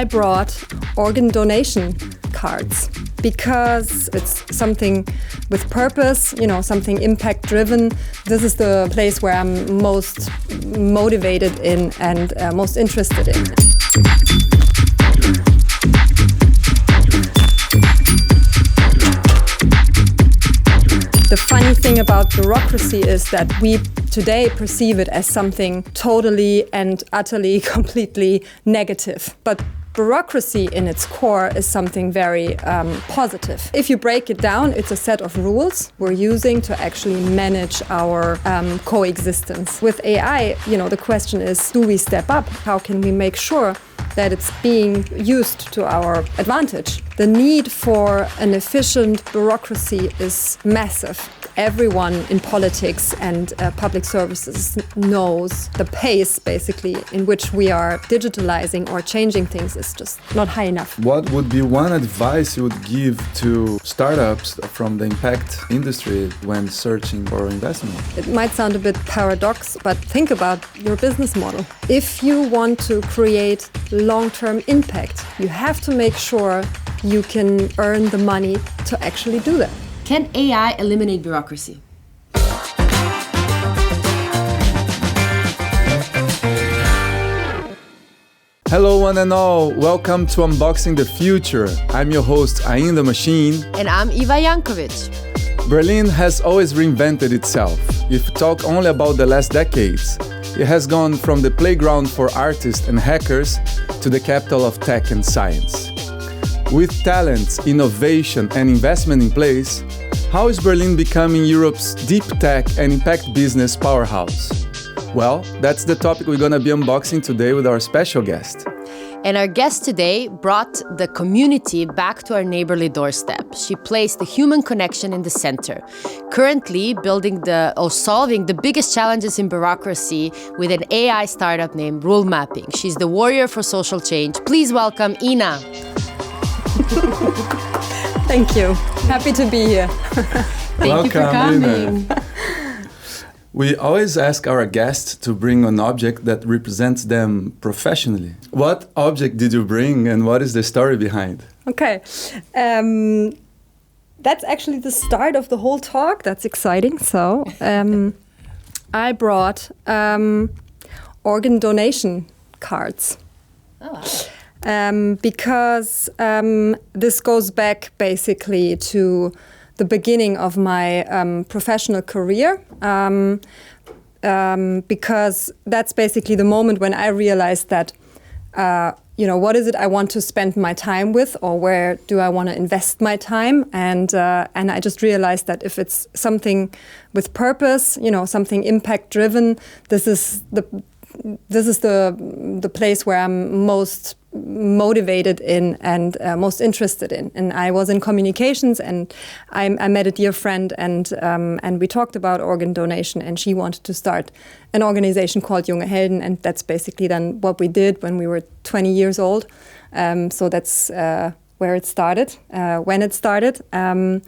I brought organ donation cards because it's something with purpose, something impact-driven. This is the place where I'm most motivated in and most interested in. The funny thing about bureaucracy is that we today perceive it as something totally and utterly, completely negative. But bureaucracy in its core is something very positive. If you break it down, it's a set of rules we're using to actually manage our coexistence. With AI, the question is, do we step up? How can we make sure that it's being used to our advantage? The need for an efficient bureaucracy is massive. Everyone in politics and public services knows the pace, basically, in which we are digitalizing or changing things is just not high enough. What would be one advice you would give to startups from the impact industry when searching for investment? It might sound a bit paradox, but think about your business model. If you want to create long-term impact, you have to make sure you can earn the money to actually do that. Can AI eliminate bureaucracy? Hello one and all, welcome to Unboxing the Future. I'm your host, Ain the Machine. And I'm Iva Jankovic. Berlin has always reinvented itself. If you talk only about the last decades, it has gone from the playground for artists and hackers to the capital of tech and science. With talents, innovation and investment in place, how is Berlin becoming Europe's deep tech and impact business powerhouse? Well, that's the topic we're going to be unboxing today with our special guest. And our guest today brought the community back to our neighborly doorstep. She placed the human connection in the center, currently solving the biggest challenges in bureaucracy with an AI startup named Rule Mapping. She's the warrior for social change. Please welcome Ina. Thank you. Happy to be here. Thank you for coming. Ina. We always ask our guests to bring an object that represents them professionally. What object did you bring and what is the story behind? Okay. That's actually the start of the whole talk. That's exciting. So I brought organ donation cards. Oh, wow. Because this goes back basically to the beginning of my professional career, because that's basically the moment when I realized that, what is it I want to spend my time with, or where do I want to invest my time? And I just realized that if it's something with purpose, something impact-driven, this is the place where I'm most motivated in and most interested in. And I was in communications, and I met a dear friend, and we talked about organ donation, and she wanted to start an organization called Junge Helden, and that's basically then what we did when we were 20 years old. So that's where it started, when it started. And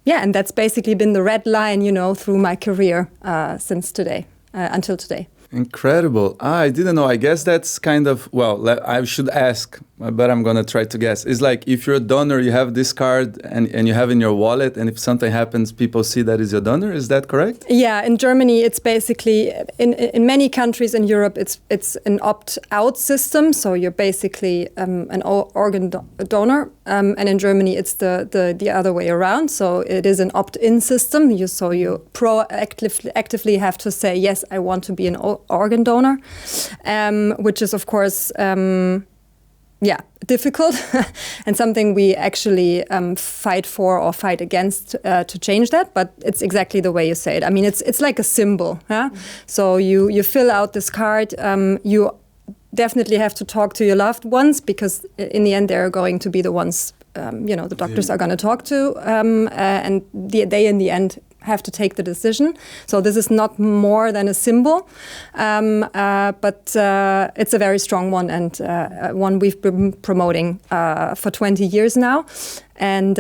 that's basically been the red line, through my career since today. Until today. Incredible. I didn't know. I guess that's kind of, I should ask, but I'm going to try to guess. It's like if you're a donor, you have this card and you have in your wallet, and if something happens, people see that is your donor. Is that correct? Yeah, in Germany, it's basically, in many countries in Europe, it's an opt-out system. So you're basically an organ donor. And in Germany, it's the other way around. So it is an opt-in system. So you proactively have to say, yes, I want to be an organ donor, which is, of course, difficult and something we actually fight for or fight against to change that. But it's exactly the way you say it. I mean, it's like a symbol. Yeah? Mm-hmm. So you fill out this card. You definitely have to talk to your loved ones, because in the end they're going to be the ones the doctors are going to talk to, and they in the end have to take the decision. So this is not more than a symbol, but it's a very strong one, and one we've been promoting for 20 years now. And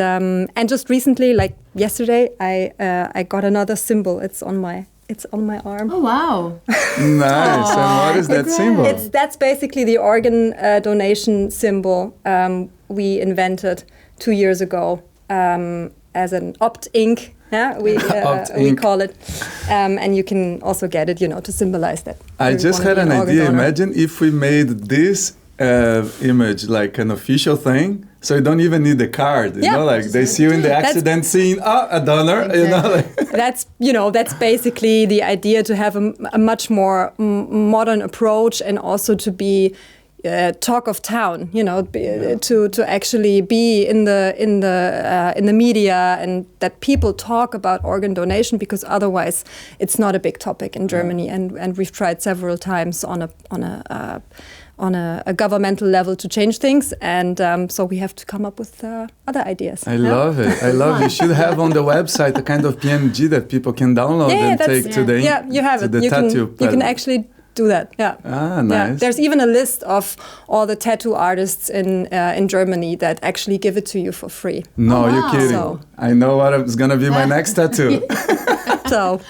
just recently, like yesterday, I got another symbol. It's on my It's on my arm. Oh, wow. Nice. And what is that symbol? That's basically the organ donation symbol we invented 2 years ago as an opt-ink. Yeah, we call it, and you can also get it, to symbolize that. I just had an idea. Imagine if we made this image like an official thing, so you don't even need the card. They see you in the accident scene. A donor. Exactly. That's basically the idea, to have a much more modern approach, and also to be talk of town. To actually be in the media, and that people talk about organ donation, because otherwise it's not a big topic in Germany, and we've tried several times on a governmental level to change things, and so we have to come up with other ideas. I love it. I love it. You should have on the website a kind of PNG that people can download and take to the you have it. You can actually do that. Yeah. Nice. Yeah. There's even a list of all the tattoo artists in Germany that actually give it to you for free. No, you're kidding. So, I know what is gonna be my next tattoo. So,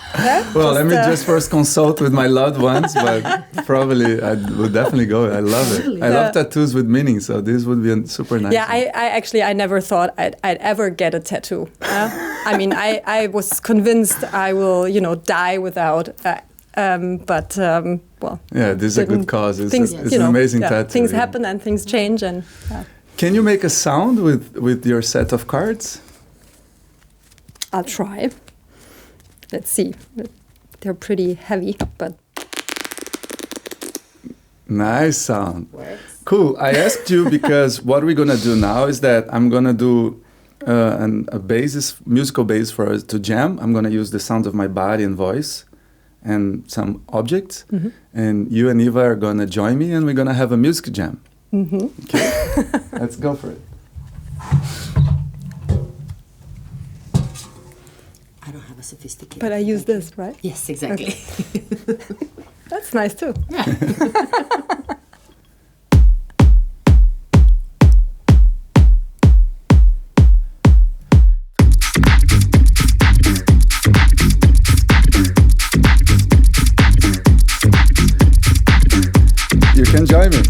let me just first consult with my loved ones, but probably I would definitely go. I love it. I love tattoos with meaning, so this would be a super nice. Yeah, I never thought I'd ever get a tattoo. I mean, I was convinced I will, die without. Yeah, this is a good cause. It's an amazing tattoo. Things happen and things change, and. Can you make a sound with your set of cards? I'll try. Let's see. They're pretty heavy, but. Nice sound. Works. Cool. I asked you because what we're gonna do now is that I'm gonna do a musical basis for us to jam. I'm gonna use the sound of my body and voice and some objects, and you and Iva are gonna join me, and we're gonna have a music jam. Okay, let's go for it. I don't have a sophisticated. But I use this, right? Yes, exactly. Okay. That's nice too. Yeah. You can join me.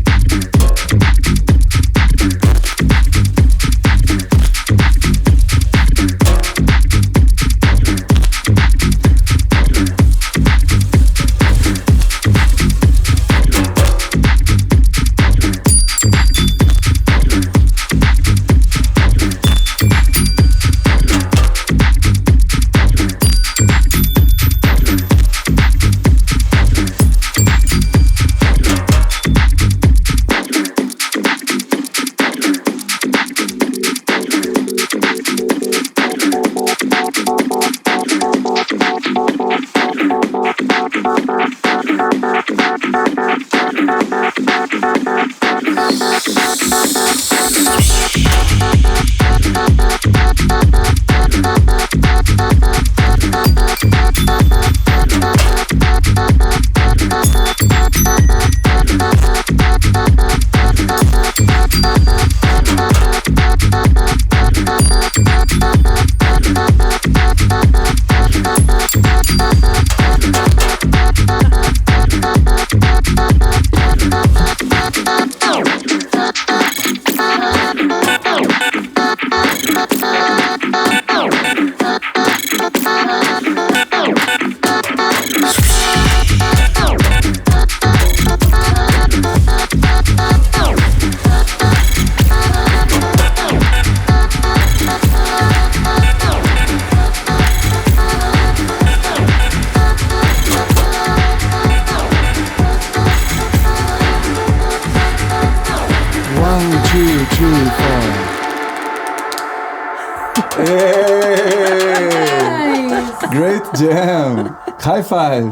Great jam. High five.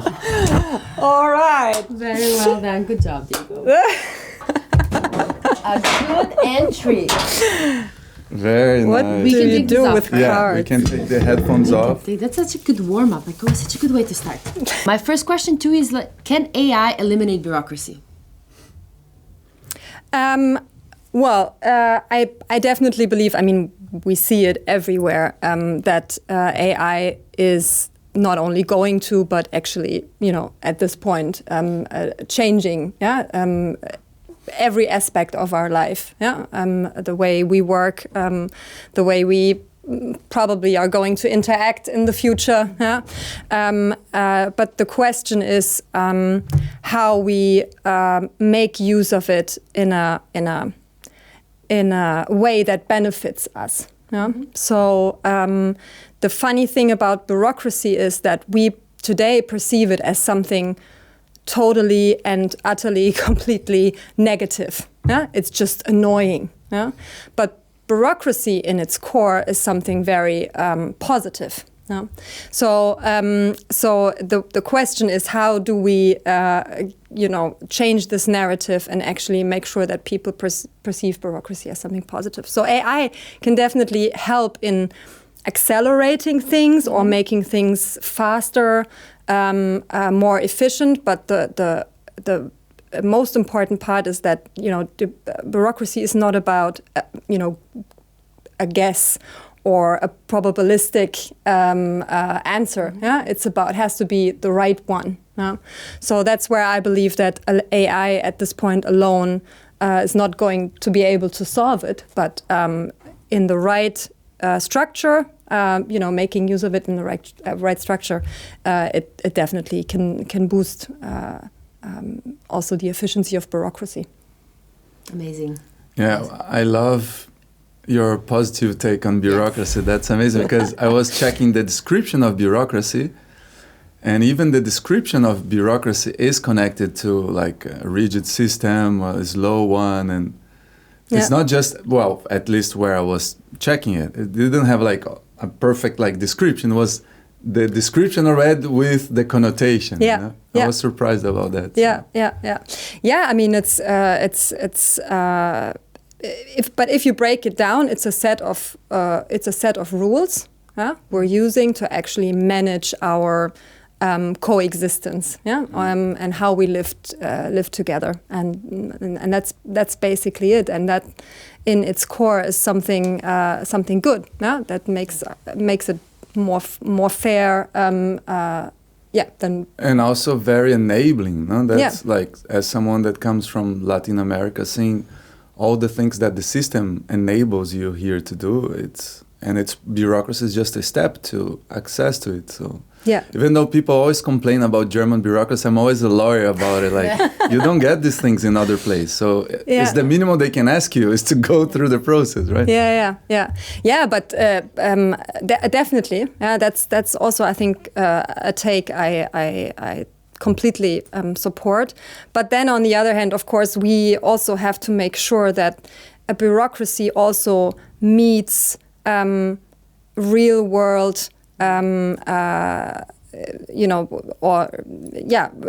All right. Very well done. Good job, Diego. A good entry. Very what nice. What do you do with cards? Yeah, we can take the headphones off. That's such a good warm-up. Like, such a good way to start. My first question too is, can AI eliminate bureaucracy? Well, I definitely believe, we see it everywhere, that AI is not only going to, but actually, at this point, changing, every aspect of our life, the way we work, the way we probably are going to interact in the future. But the question is how we make use of it in a way that benefits us. So the funny thing about bureaucracy is that we today perceive it as something totally and utterly, completely negative. It's just annoying. But bureaucracy in its core is something very positive. So the question is, how do we change this narrative and actually make sure that people perceive bureaucracy as something positive? So AI can definitely help in accelerating things or making things faster, more efficient. But the most important part is that the bureaucracy is not about a guess or a probabilistic answer. It's about, has to be the right one. So that's where I believe that AI at this point alone is not going to be able to solve it, but in the right structure, making use of it in the right structure, it definitely can boost also the efficiency of bureaucracy. Amazing. Yeah, I love your positive take on bureaucracy. That's amazing, because I was checking the description of bureaucracy, and even the description of bureaucracy is connected to like a rigid system or a slow one, and it's not just, well, at least where I was checking it, it didn't have like a perfect like description. It was the description I read with the connotation. I was surprised about that. I mean, if you break it down, it's a set of rules we're using to actually manage our coexistence, and how we live together, and that's basically it. And that, in its core, is something good. That makes it more fair. And also very enabling. That's like, as someone that comes from Latin America, seeing all the things that the system enables you here to do, it's bureaucracy is just a step to access to it. So even though people always complain about German bureaucracy, I'm always a lawyer about it. Like, you don't get these things in other places. So it's the minimum they can ask you is to go through the process, right? But definitely, that's also, I think, a take I completely support. But then on the other hand, of course, we also have to make sure that a bureaucracy also meets real world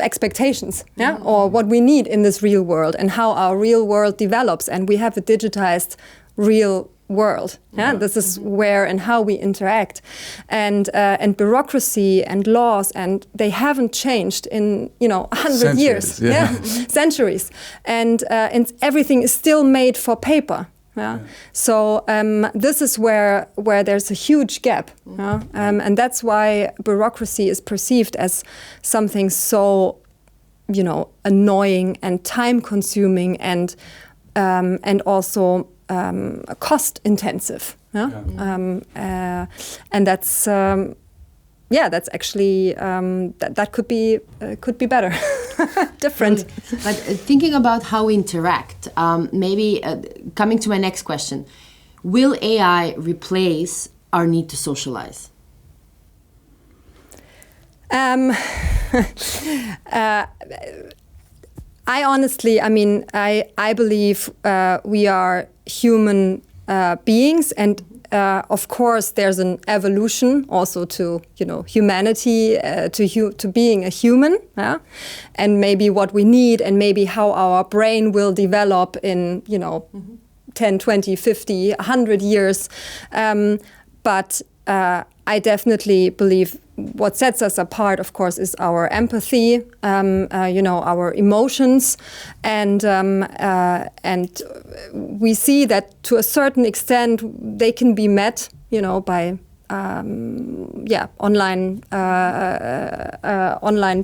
expectations, or what we need in this real world and how our real world develops. And we have a digitized real world. This is where and how we interact, and bureaucracy and laws, and they haven't changed in 100 years, centuries, and everything is still made for paper. So this is where there's a huge gap, and that's why bureaucracy is perceived as something so annoying and time-consuming and also cost intensive, and that's that's actually that could be better, different. But thinking about how we interact, maybe coming to my next question, will AI replace our need to socialize? I believe we are human beings, and of course there's an evolution also to humanity, to being a human, and maybe what we need, and maybe how our brain will develop in 10, 20, 50, 100 years. But I definitely believe what sets us apart, of course, is our empathy, our emotions, and we see that to a certain extent they can be met, by online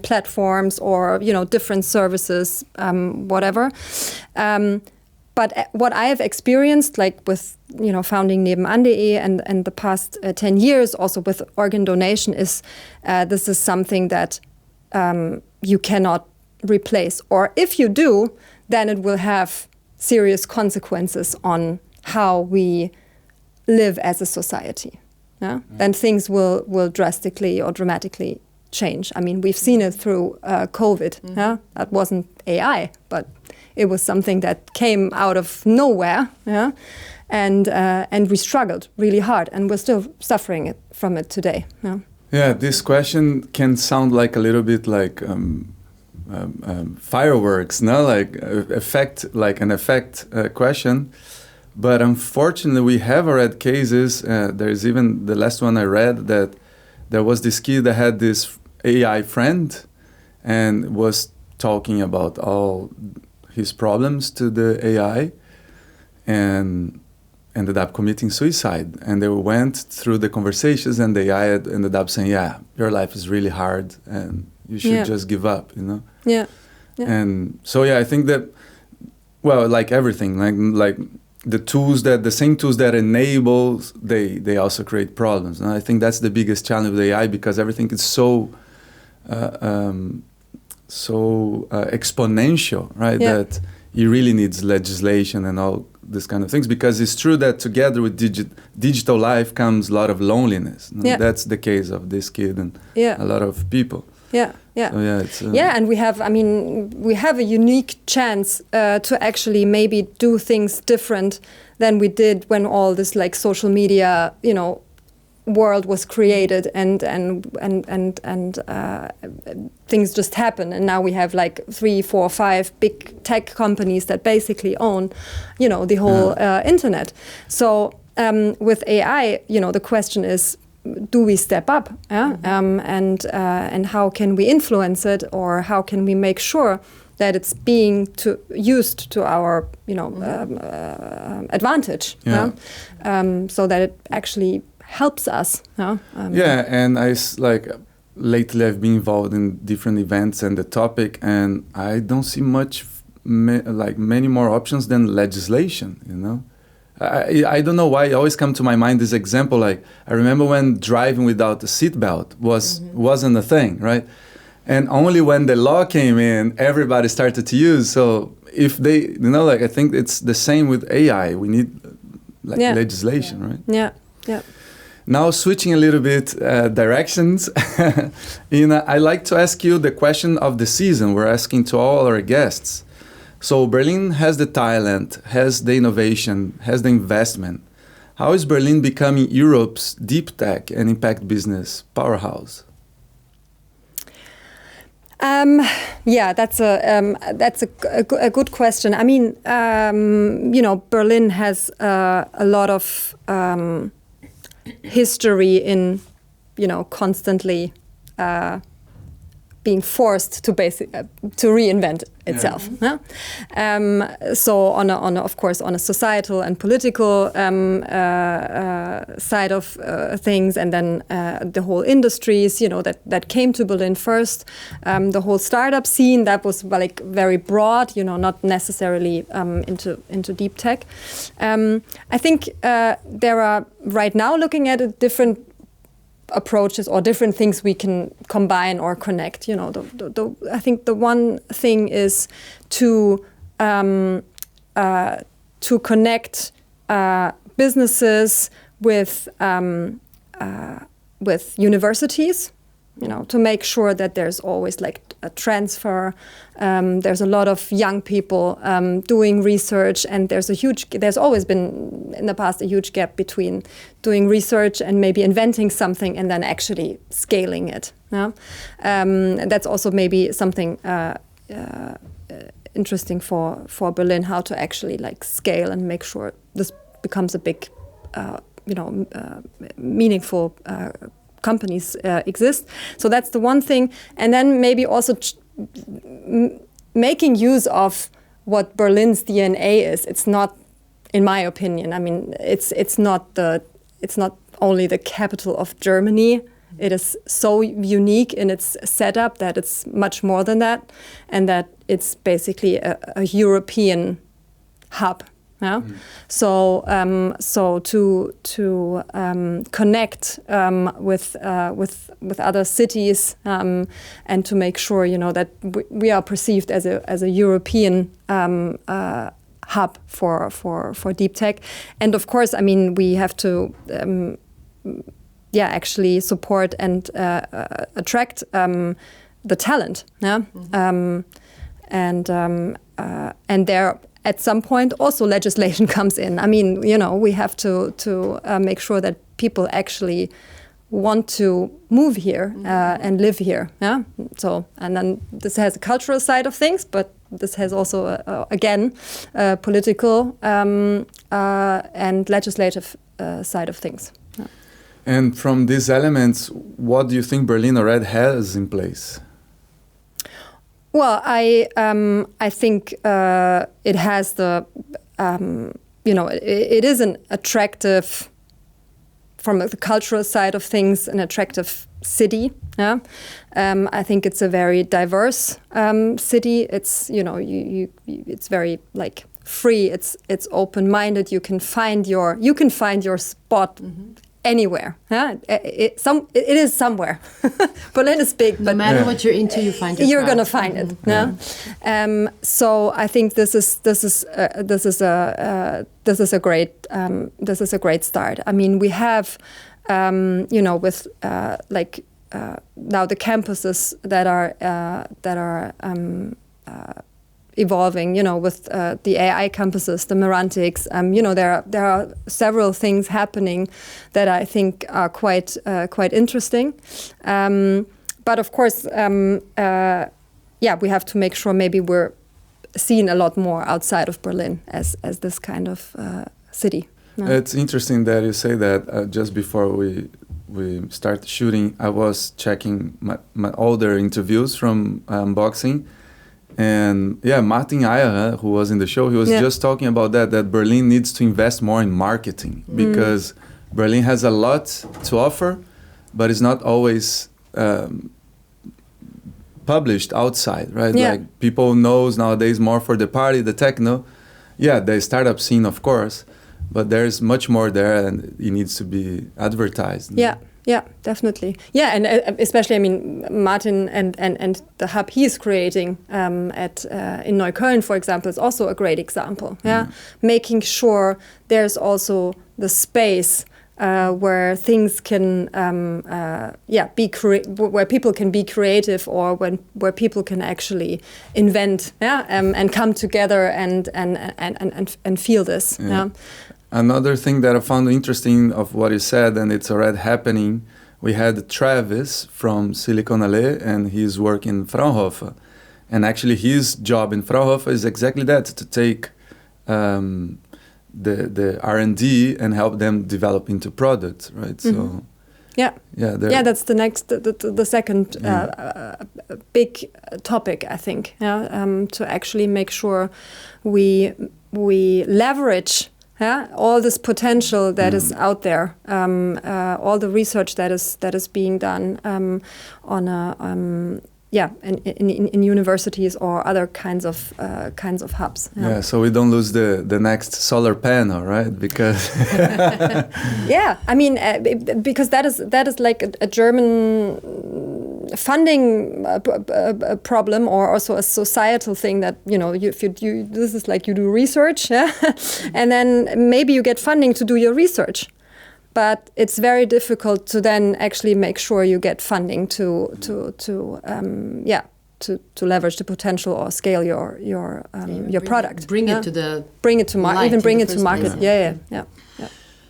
platforms or different services, whatever. But what I have experienced, like with founding Nebenan.de and the past 10 years, also with organ donation, is this is something that you cannot replace, or if you do, then it will have serious consequences on how we live as a society. Yeah? Then things will drastically or dramatically change. I mean, we've seen it through COVID. Yeah? That wasn't AI, but it was something that came out of nowhere. Yeah? And we struggled really hard, and we're still suffering from it today. Yeah? Yeah, this question can sound like a little bit like fireworks, no? Like an effect question. But unfortunately, we have already cases. There's even the last one I read that there was this kid that had this AI friend and was talking about all his problems to the AI and ended up committing suicide. And they went through the conversations, and the AI ended up saying, yeah, your life is really hard and you should just give up, Yeah. And so, I think that, well, like everything, like the same tools that enable, they also create problems. And I think that's the biggest challenge with AI, because everything is so exponential, right? Yeah. That it really needs legislation and all this kind of things, because it's true that together with digital life comes a lot of loneliness. Yeah. That's the case of this kid and a lot of people. Yeah. So, it's and we have a unique chance to actually maybe do things different than we did when all this like social media, world was created and things just happen. And now we have like 3, 4, 5 big tech companies that basically own, the whole internet. So with AI, the question is, do we step up? And how can we influence it, or how can we make sure that it's being used to our advantage? So that it actually helps us. And lately I've been involved in different events and the topic, and I don't see many more options than legislation. I don't know why it always come to my mind this example. Like, I remember when driving without a seatbelt wasn't a thing, right? And only when the law came in, everybody started to use. So if they, I think it's the same with AI. We need legislation, right? Yeah. Now switching a little bit directions, I'd like to ask you the question of the season. We're asking to all our guests. So Berlin has the talent, has the innovation, has the investment. How is Berlin becoming Europe's deep tech and impact business powerhouse? That's a good question. I mean, Berlin has a lot of history in, constantly being forced to reinvent itself. So of course on a societal and political side of things, and then the whole industries, that came to Berlin first. The whole startup scene that was like very broad, not necessarily into deep tech. I think there are right now, looking at it, different approaches or different things we can combine or connect. I think the one thing is to connect businesses with universities. To make sure that there's always like a transfer. There's a lot of young people doing research, and there's always been in the past a huge gap between doing research and maybe inventing something and then actually scaling it. That's also maybe something interesting for Berlin, how to actually like scale and make sure this becomes a big, meaningful companies exist. So that's the one thing. And then maybe also making use of what Berlin's DNA is. It's not, in my opinion, I mean, it's not only the capital of Germany. It is so unique in its setup that it's much more than that, and that it's basically a European hub. Yeah. So to connect with other cities and to make sure that we are perceived as a European hub for deep tech, and of course, I mean, we have to actually support and attract the talent. Yeah. And there. At some point, also legislation comes in. I mean, we have to make sure that people actually want to move here and live here. Yeah. So, and then this has a cultural side of things, but this has also, again, political and legislative side of things. Yeah. And from these elements, what do you think Berlin already has in place? Well, I think it has the, it is an attractive, from the cultural side of things, an attractive city. Yeah, I think it's a very diverse city. It's it's very like free. It's open-minded. You can find your spot. Anywhere, yeah. It is somewhere. Berlin is big, but no matter what you're into, you find it. You're gonna find it. Yeah. So I think this is a great start. I mean, we have, with now the campuses that are evolving, with the AI campuses, the Merantics, there are several things happening that I think are quite interesting. But of course, we have to make sure maybe we're seen a lot more outside of Berlin as this kind of city. No? It's interesting that you say that. Just before we start shooting, I was checking my older interviews from boxing. And Martin Eyre, who was in the show, he was just talking about that Berlin needs to invest more in marketing because Berlin has a lot to offer, but it's not always published outside, right? Yeah. Like people knows nowadays more for the party, the techno. Yeah, the startup scene, of course, but there's much more there and it needs to be advertised. Yeah, definitely. Yeah, and especially, I mean, Martin and the hub he's creating in Neukölln, for example, is also a great example. Yeah, making sure there's also the space where things can, where people can be creative, or where people can actually invent, and come together and feel this. Yeah. Another thing that I found interesting of what you said, and it's already happening, we had Travis from Silicon Valley, and he's working in Fraunhofer. And actually his job in Fraunhofer is exactly that, to take the R&D and help them develop into products, right? So that's the next, the second big topic, I think, to actually make sure we leverage all this potential that is out there, all the research that is being done in universities or other kinds of hubs. Yeah, so we don't lose the next solar panel, right? Because I mean, because that is like a German funding problem, or also a societal thing that this is like you do research, and then maybe you get funding to do your research, but it's very difficult to then actually make sure you get funding to leverage the potential or scale your product. Bring it to market. Yeah.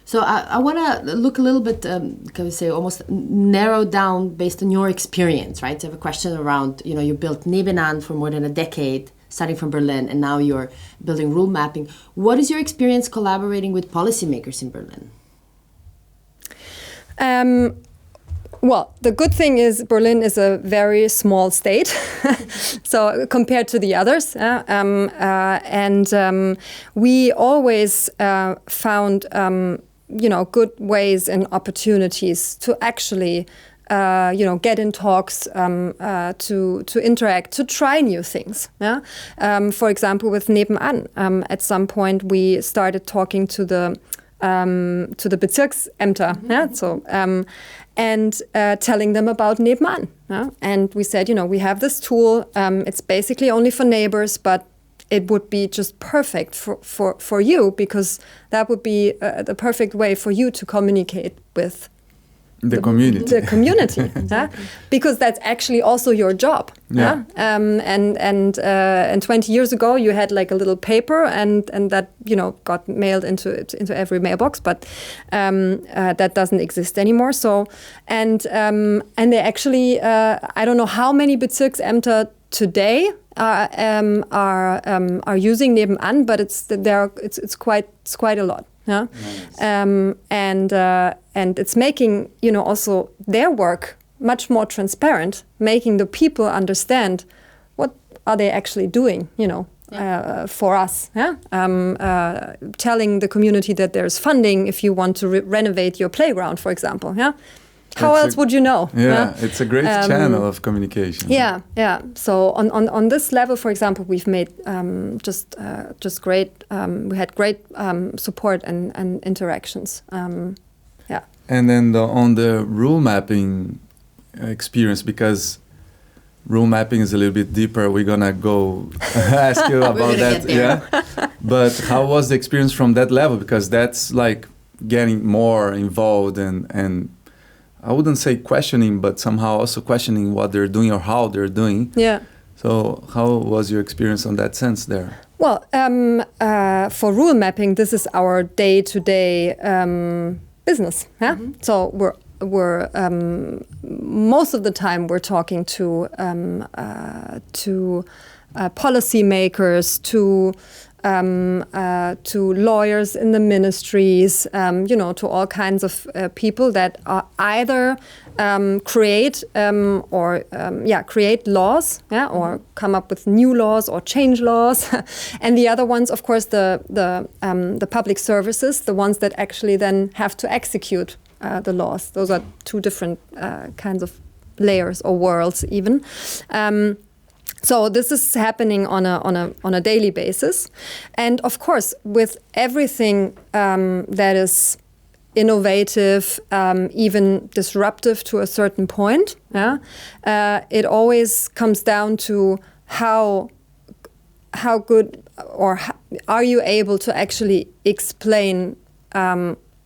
So I want to look a little bit, can we say, almost narrow down based on your experience, right? So I have a question around, you built Neighbourhood for more than a decade, starting from Berlin, and now you're building rule mapping. What is your experience collaborating with policymakers in Berlin? Well, the good thing is Berlin is a very small state, so compared to the others, we always found good ways and opportunities to actually get in talks, to interact, to try new things. Yeah? For example, with Nebenan, at some point we started talking to the Bezirksämter, and telling them about Nebenan. Yeah? And we said, we have this tool. It's basically only for neighbors, but it would be just perfect for you, because that would be the perfect way for you to communicate with the community. The community, because that's actually also your job. Yeah. And 20 years ago, you had like a little paper, and that got mailed into every mailbox, but that doesn't exist anymore. So and they actually I don't know how many Bezirksämter today are using Nebenan, but it's quite a lot. Yeah, nice. And it's making also their work much more transparent, making the people understand what are they actually doing, for us. Yeah, telling the community that there's funding if you want to renovate your playground, for example. Yeah. How else would you know? Yeah, it's a great channel of communication. Yeah. So on this level, for example, we've made just great. We had great support and interactions. Yeah. And then on the rule mapping experience, because rule mapping is a little bit deeper, we're gonna go ask you about that. Yeah. But how was the experience from that level? Because that's like getting more involved and I wouldn't say questioning, but somehow also questioning what they're doing or how they're doing. Yeah. So how was your experience on that sense there? Well, for rule mapping, this is our day-to-day business. Yeah. Mm-hmm. So we're most of the time we're talking to policymakers, to lawyers in the ministries, to all kinds of people that are either create laws, or come up with new laws or change laws, and the other ones, of course, the public services, the ones that actually then have to execute the laws. Those are two different kinds of layers or worlds, even. So this is happening on a daily basis, and of course, with everything that is innovative, even disruptive to a certain point, it always comes down to how good or are you able to actually explain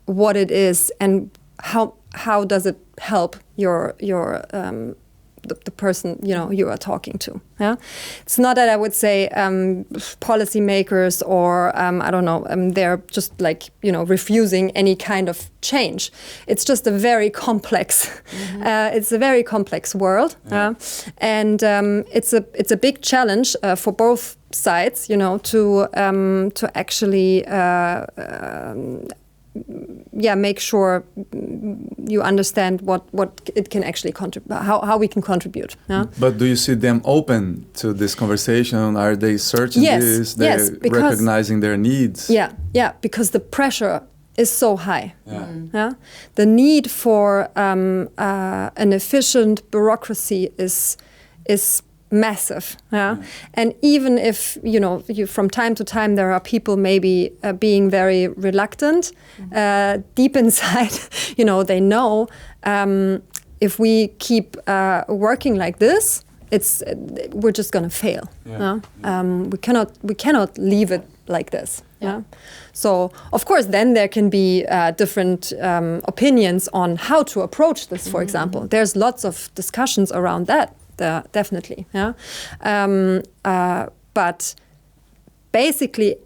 what it is and how does it help your the person you are talking to. Yeah, it's not that I would say policymakers or I don't know, they're just like refusing any kind of change. It's just a very complex. It's a very complex world, and it's a big challenge for both sides. To actually. Make sure you understand what it can actually contribute, how we can contribute. Yeah? But do you see them open to this conversation? Are they searching this? They're recognizing their needs? Yeah, because the pressure is so high. Yeah? The need for an efficient bureaucracy is massive, and even if you from time to time there are people maybe being very reluctant, deep inside, they know if we keep working like this, we're just going to fail. We cannot leave it like this. So of course, then there can be different opinions on how to approach this. For example, there's lots of discussions around that. Definitely, but basically,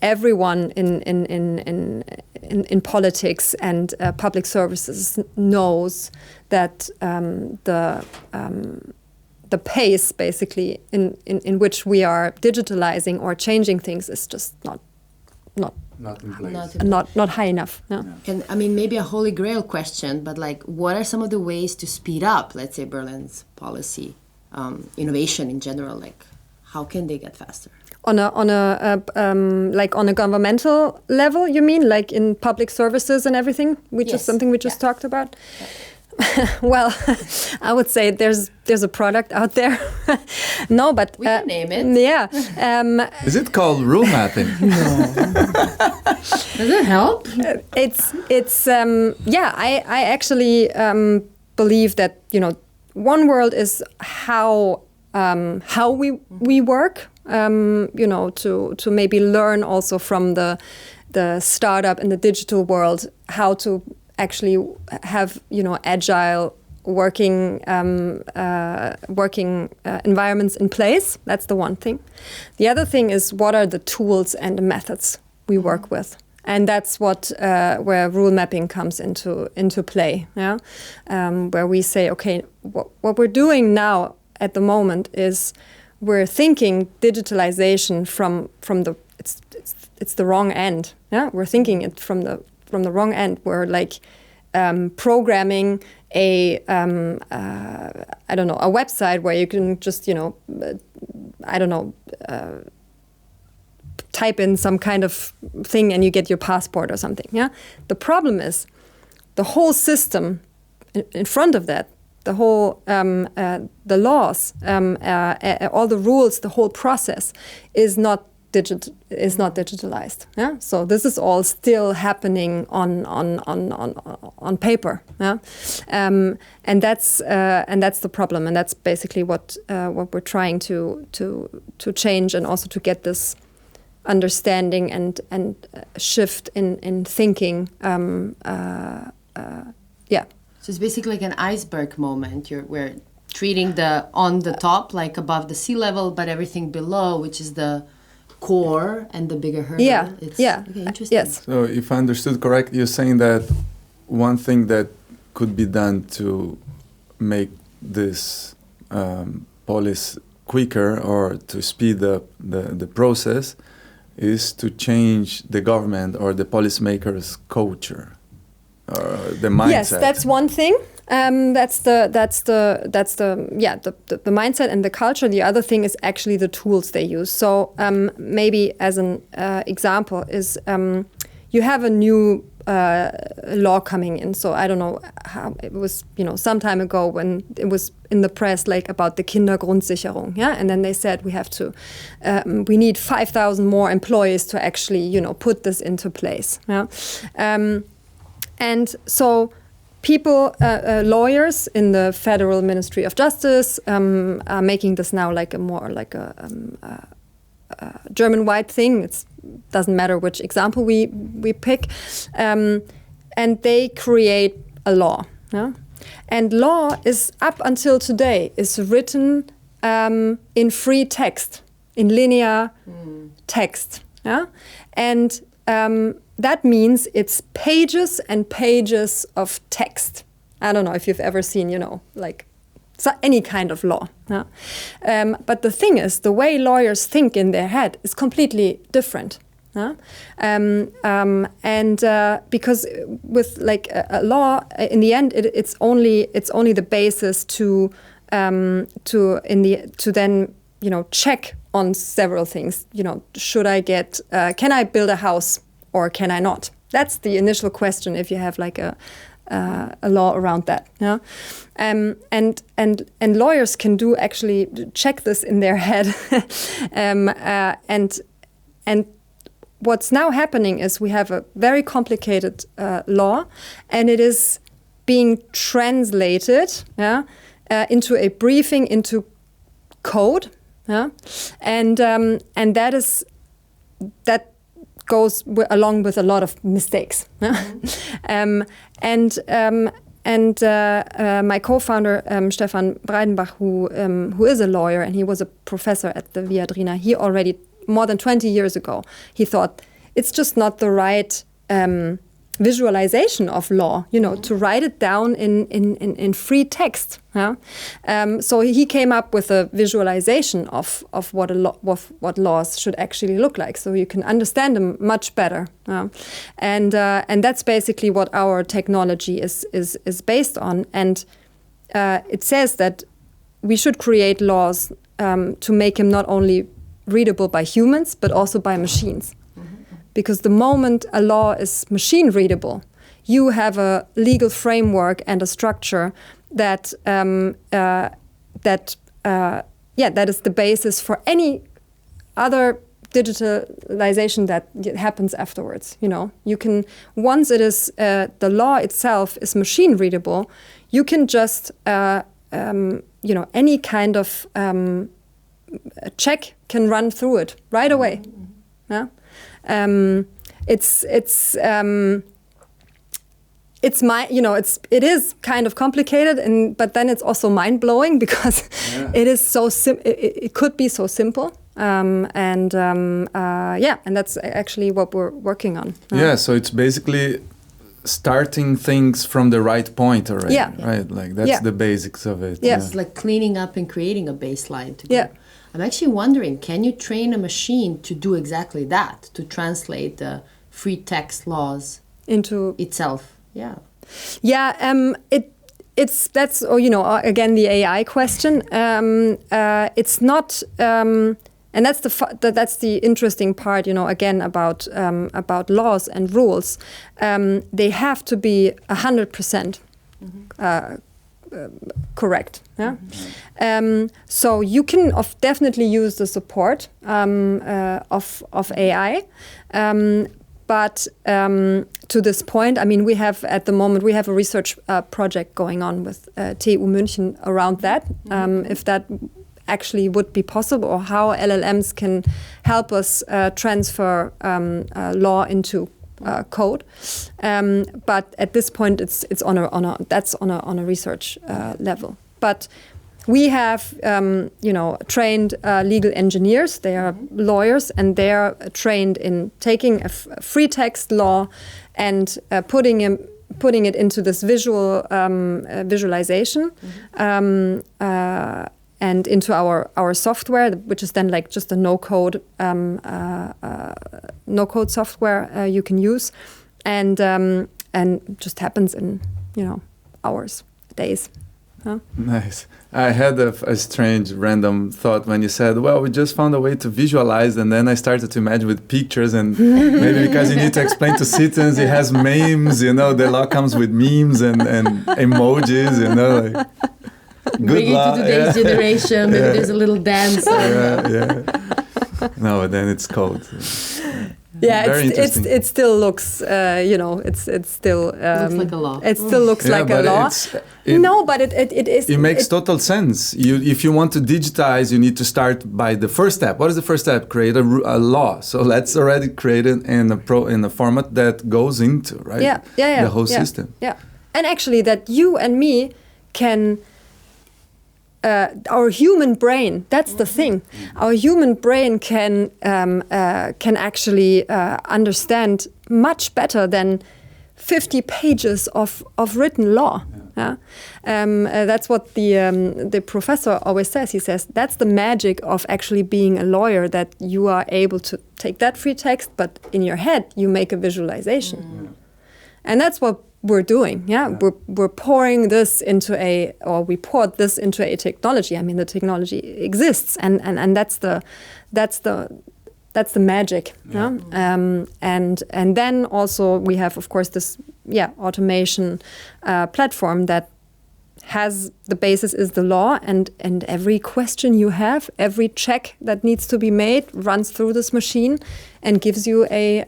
everyone in politics and public services knows that the pace, basically, in which we are digitalizing or changing things is just not in place. Not high enough. No. And I mean, maybe a holy grail question, but like, what are some of the ways to speed up, let's say, Berlin's policy innovation in general? Like, how can they get faster? On a governmental level, you mean, like in public services and everything? Something we just talked about. Well, I would say there's a product out there. No, but we can name it. Yeah. Is it called rule mapping? No. Does it help? I actually believe that, one world is how we work. To maybe learn also from the startup and the digital world how to actually have agile working environments in place. That's the one thing. The other thing is, what are the tools and the methods we work with, and that's where rule mapping comes into play. Yeah, where we say, okay, what we're doing now at the moment is we're thinking digitalization from the it's the wrong end. Yeah, we're thinking it from the wrong end. We're like programming a website where you can just type in some kind of thing and you get your passport or something. Yeah, the problem is the whole system in front of that. The whole, the laws, all the rules, the whole process is not digitalized. Yeah, so this is all still happening on paper. Yeah, and that's the problem, and that's basically what we're trying to change, and also to get this understanding and shift in thinking. So it's basically like an iceberg moment. We're treating on the top, like above the sea level, but everything below, which is the core and the bigger hurdle. Yeah. Okay, interesting. Yes. So if I understood correct, you're saying that one thing that could be done to make this policy quicker or to speed up the process is to change the government or the policymakers' culture. The mindset. Yes, that's one thing. That's the mindset and the culture. The other thing is actually the tools they use. So maybe as an example is you have a new law coming in. So I don't know how it was, some time ago when it was in the press, like about the Kindergrundsicherung. Yeah, and then they said we need 5,000 more employees to actually put this into place. Yeah. And so people, lawyers in the Federal Ministry of Justice are making this now like a German-wide thing. It doesn't matter which example we pick. And they create a law. Yeah? And law is, up until today, is written in free text, in linear text. Yeah? And that means it's pages and pages of text. I don't know if you've ever seen, any kind of law. Yeah? But the thing is, the way lawyers think in their head is completely different. Yeah? Because with like a law, in the end, it's only the basis to then check on several things. Should I can I build a house or can I not? That's the initial question if you have like a law around that. Yeah? And lawyers can actually check this in their head. And what's now happening is we have a very complicated law, and it is being translated into a briefing, into code. Yeah? And that goes along with a lot of mistakes. My co-founder Stefan Breidenbach, who is a lawyer and he was a professor at the Viadrina, he already more than 20 years ago, he thought it's just not the right visualization of law, to write it down in free text. Yeah? So he came up with a visualization of what laws should actually look like, so you can understand them much better. Yeah? And that's basically what our technology is based on. And it says that we should create laws to make them not only readable by humans, but also by machines. Because the moment a law is machine readable, you have a legal framework and a structure that is the basis for any other digitalization that happens afterwards. You can, once it is the law itself is machine readable, you can just any kind of check can run through it right away. Yeah, it is kind of complicated, but then it's also mind blowing because it is so it could be so simple. And that's actually what we're working on. So it's basically starting things from the right point already, right? Like that's the basics of it. Yeah. It's like cleaning up and creating a baseline to go. I'm actually wondering, can you train a machine to do exactly that, to translate the free text laws into itself? That's again the AI question. It's not. And that's the interesting part, again about laws and rules. They have to be 100% correct. Yeah. So you can definitely use the support of AI, but to this point, I mean, at the moment we have a research project going on with TU München around that. If that actually would be possible, or how LLMs can help us transfer law into code. But at this point, it's on a research level. But we have trained legal engineers. They are lawyers, and they are trained in taking a free text law and putting it into this visualization. And into our software, which is then like just a no-code software you can use, and just happens in hours, days. Huh? Nice. I had a strange random thought when you said, well, we just found a way to visualize, and then I started to imagine with pictures, and maybe because you need to explain to citizens, it has memes, the law comes with memes and emojis, like. Bring it to today's generation. Maybe there's a little dance. No, then it's code. It still looks, it's still looks like a law. It still looks like a law. But it is. It makes total sense. If you want to digitize, you need to start by the first step. What is the first step? Create a law. So let's already create it in a format that goes into the whole system. Yeah, and actually that you and me can. Our human brain, that's the thing. Our human brain can actually understand much better than 50 pages of written law. That's what the professor always says. He says that's the magic of actually being a lawyer, that you are able to take that free text, but in your head you make a visualization. And that's what we're doing. We're pouring this we poured this into a technology. I mean, the technology exists, and that's the magic. And then also we have, of course, this automation platform that has the basis is the law, and every question you have, every check that needs to be made runs through this machine and gives you a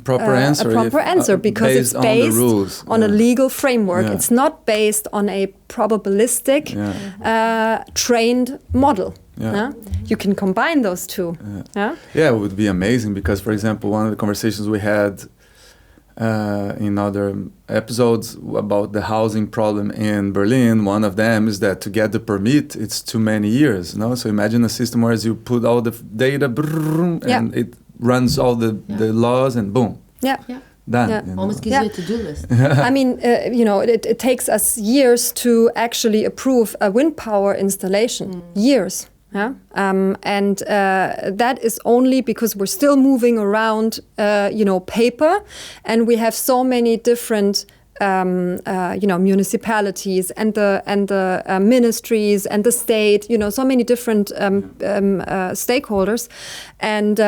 proper answer, because it's based on a legal framework. It's not based on a probabilistic trained model. You can combine those two. It would be amazing, because, for example, one of the conversations we had in other episodes about the housing problem in Berlin, one of them is that to get the permit, it's too many years. So imagine a system where you put all the data and it runs all the laws, and boom. Done. Almost gives you a to-do list. I mean, it takes us years to actually approve a wind power installation. Years. And that is only because we're still moving around, paper, and we have so many different municipalities and the ministries and the state, so many different stakeholders. And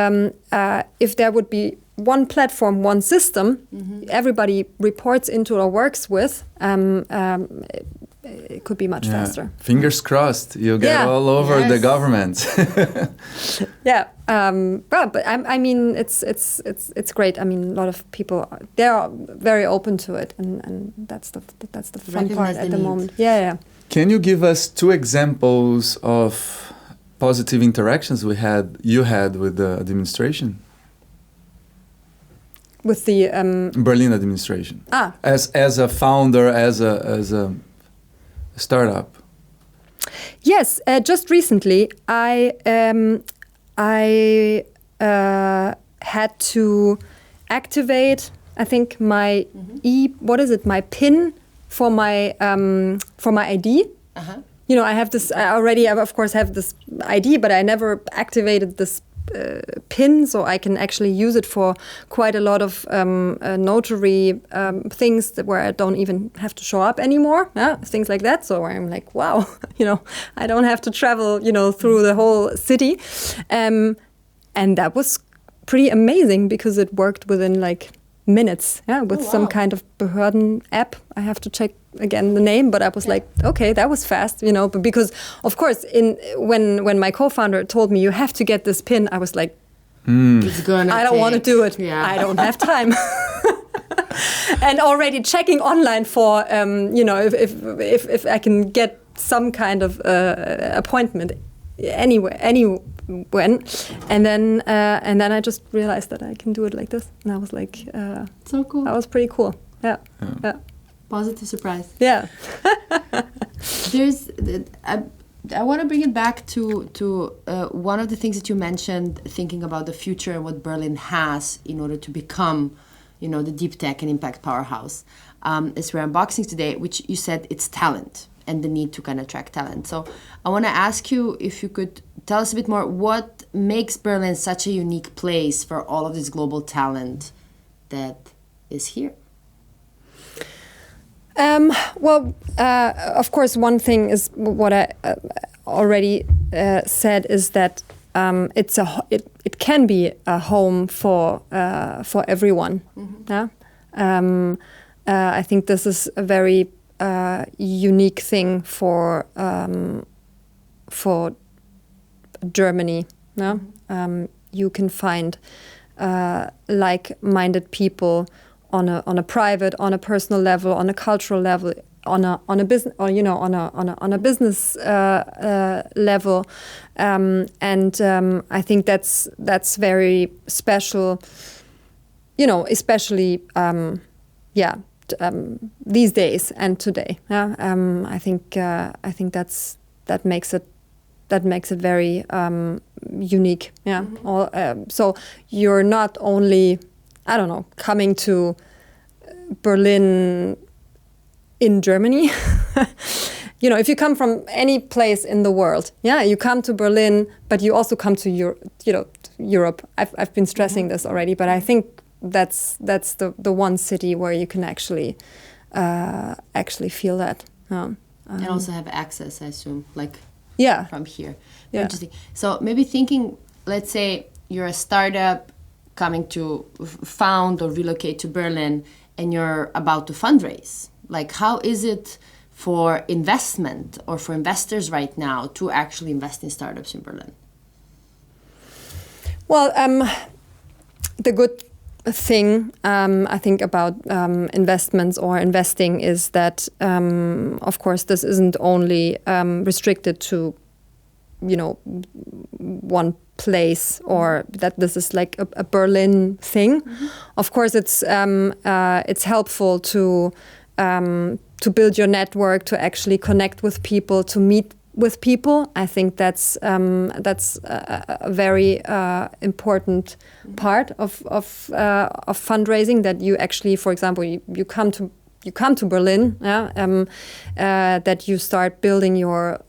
if there would be one platform, one system, everybody reports into or works with, it could be much faster. Fingers crossed, you get all over the government. But I mean, it's great. I mean, a lot of people they are very open to it, and that's the fun part at the moment. Can you give us 2 examples of positive interactions you had with the administration? With the Berlin administration. As a founder, as a startup. Yes, just recently I had to activate, I think, my my PIN for my ID. I have this. I of course have this ID, but I never activated this PIN, so I can actually use it for quite a lot of notary things where I don't even have to show up anymore, things like that. So I'm like, wow, I don't have to travel, through the whole city, and that was pretty amazing because it worked within like minutes, with some kind of Behörden app. I have to check again the name, but I was like, okay, that was fast, but because of course when my co-founder told me you have to get this PIN, I was like, I don't want to do it. I don't have time. And already checking online for if I can get some kind of appointment anywhere, when, and then I just realized that I can do it like this, and I was like, so cool. That was pretty cool. Yeah. Positive surprise. Yeah. I want to bring it back to one of the things that you mentioned, thinking about the future and what Berlin has in order to become, the deep tech and impact powerhouse. As we're unboxing today, which you said it's talent and the need to kind of attract talent. So I want to ask you if you could tell us a bit more, what makes Berlin such a unique place for all of this global talent that is here? Of course, one thing is what I already said is that it can be a home for everyone. I think this is a very unique thing for Germany. You can find like-minded people on a private, on a personal level, on a cultural level, on a business, or on a business level, and I think that's very special. Especially these days and today. I think that makes it very unique. So you're not only, I don't know, coming to Berlin in Germany. If you come from any place in the world, you come to Berlin, but you also come to Europe. I've been stressing this already, but I think that's the one city where you can actually feel that. And also have access, I assume, from here. Yeah. Interesting. So maybe thinking, let's say you're a startup coming to found or relocate to Berlin and you're about to fundraise. How is it for investment or for investors right now to actually invest in startups in Berlin? Well, the good thing I think about investments or investing is that, of course, this isn't only restricted to, one place, or that this is like a Berlin thing. Of course, it's helpful to build your network, to actually connect with people, to meet with people. I think that's a very important part of fundraising. That you actually, for example, you come to Berlin, that you start building your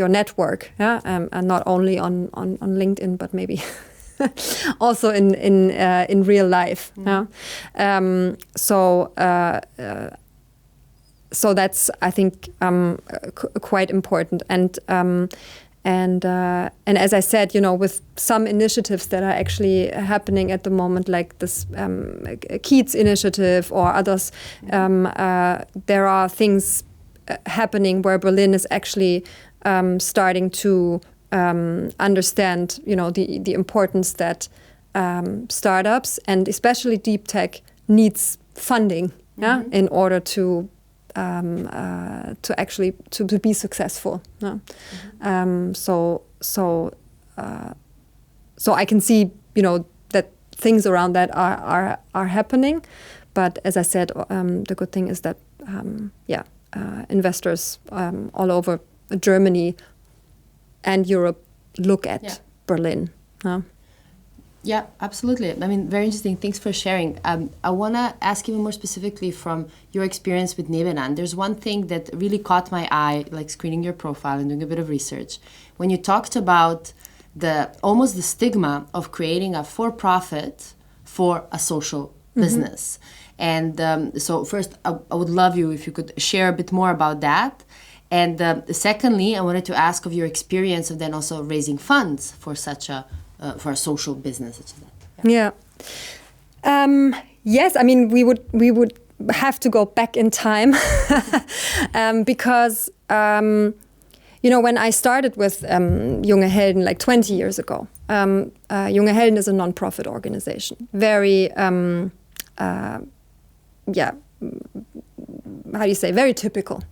network, and not only on LinkedIn, but maybe also in real life. So so that's, I think, quite important. And as I said, with some initiatives that are actually happening at the moment, like this Keats initiative or others, there are things happening where Berlin is actually starting to understand, the importance that startups and especially deep tech needs funding, in order to actually to be successful. So I can see, that things around that are happening, but as I said, the good thing is that investors all over Germany and Europe look at Berlin. Yeah, absolutely. I mean, very interesting. Thanks for sharing. I want to ask you more specifically from your experience with Neighbourhood. There's one thing that really caught my eye, like screening your profile and doing a bit of research. When you talked about almost the stigma of creating a for-profit for a social business. And so first, I would love you if you could share a bit more about that. And secondly, I wanted to ask of your experience of then also raising funds for such for a social business such as that. Yes, I mean, we would have to go back in time because when I started with Junge Helden like 20 years ago, Junge Helden is a non-profit organization, very how do you say, very typical.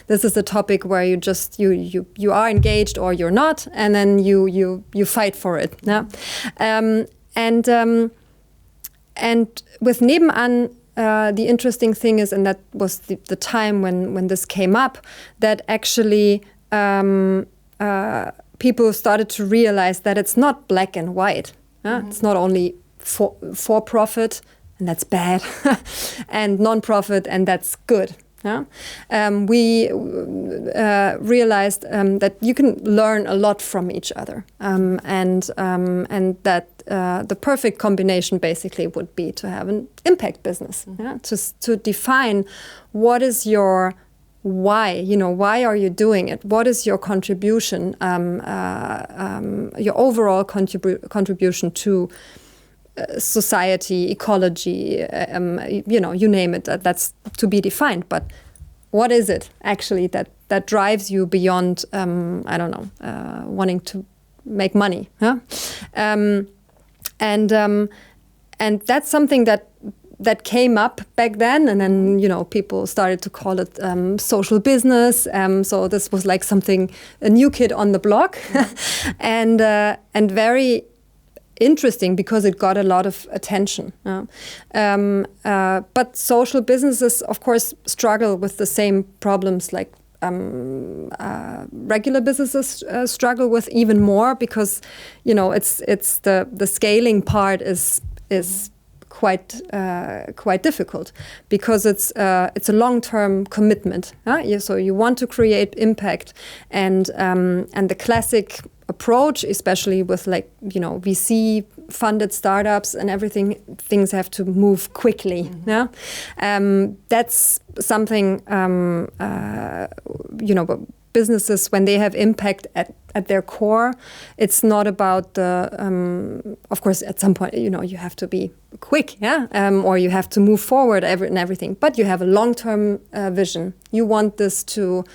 This is a topic where you just you are engaged or you're not, and then you fight for it. And with Nebenan, the interesting thing is, and that was the time when this came up, that actually people started to realize that it's not black and white. It's not only for profit, and that's bad, and non-profit, and that's good. We realized that you can learn a lot from each other, and that the perfect combination basically would be to have an impact business, to define what is your why, why are you doing it? What is your contribution, your overall contribution to society, ecology, you name it, that's to be defined. But what is it actually that drives you beyond, wanting to make money? And that's something that came up back then, and then people started to call it social business. So this was like a new kid on the block, and very interesting because it got a lot of attention. But social businesses, of course, struggle with the same problems like regular businesses struggle with, even more, because it's the scaling part is quite difficult, because it's a long-term commitment. So you want to create impact, and the classic approach, especially with VC funded startups and everything, things have to move quickly. That's something businesses, when they have impact at their core, it's not about of course at some point you have to be quick, or you have to move forward and everything, but you have a long-term vision. You want this to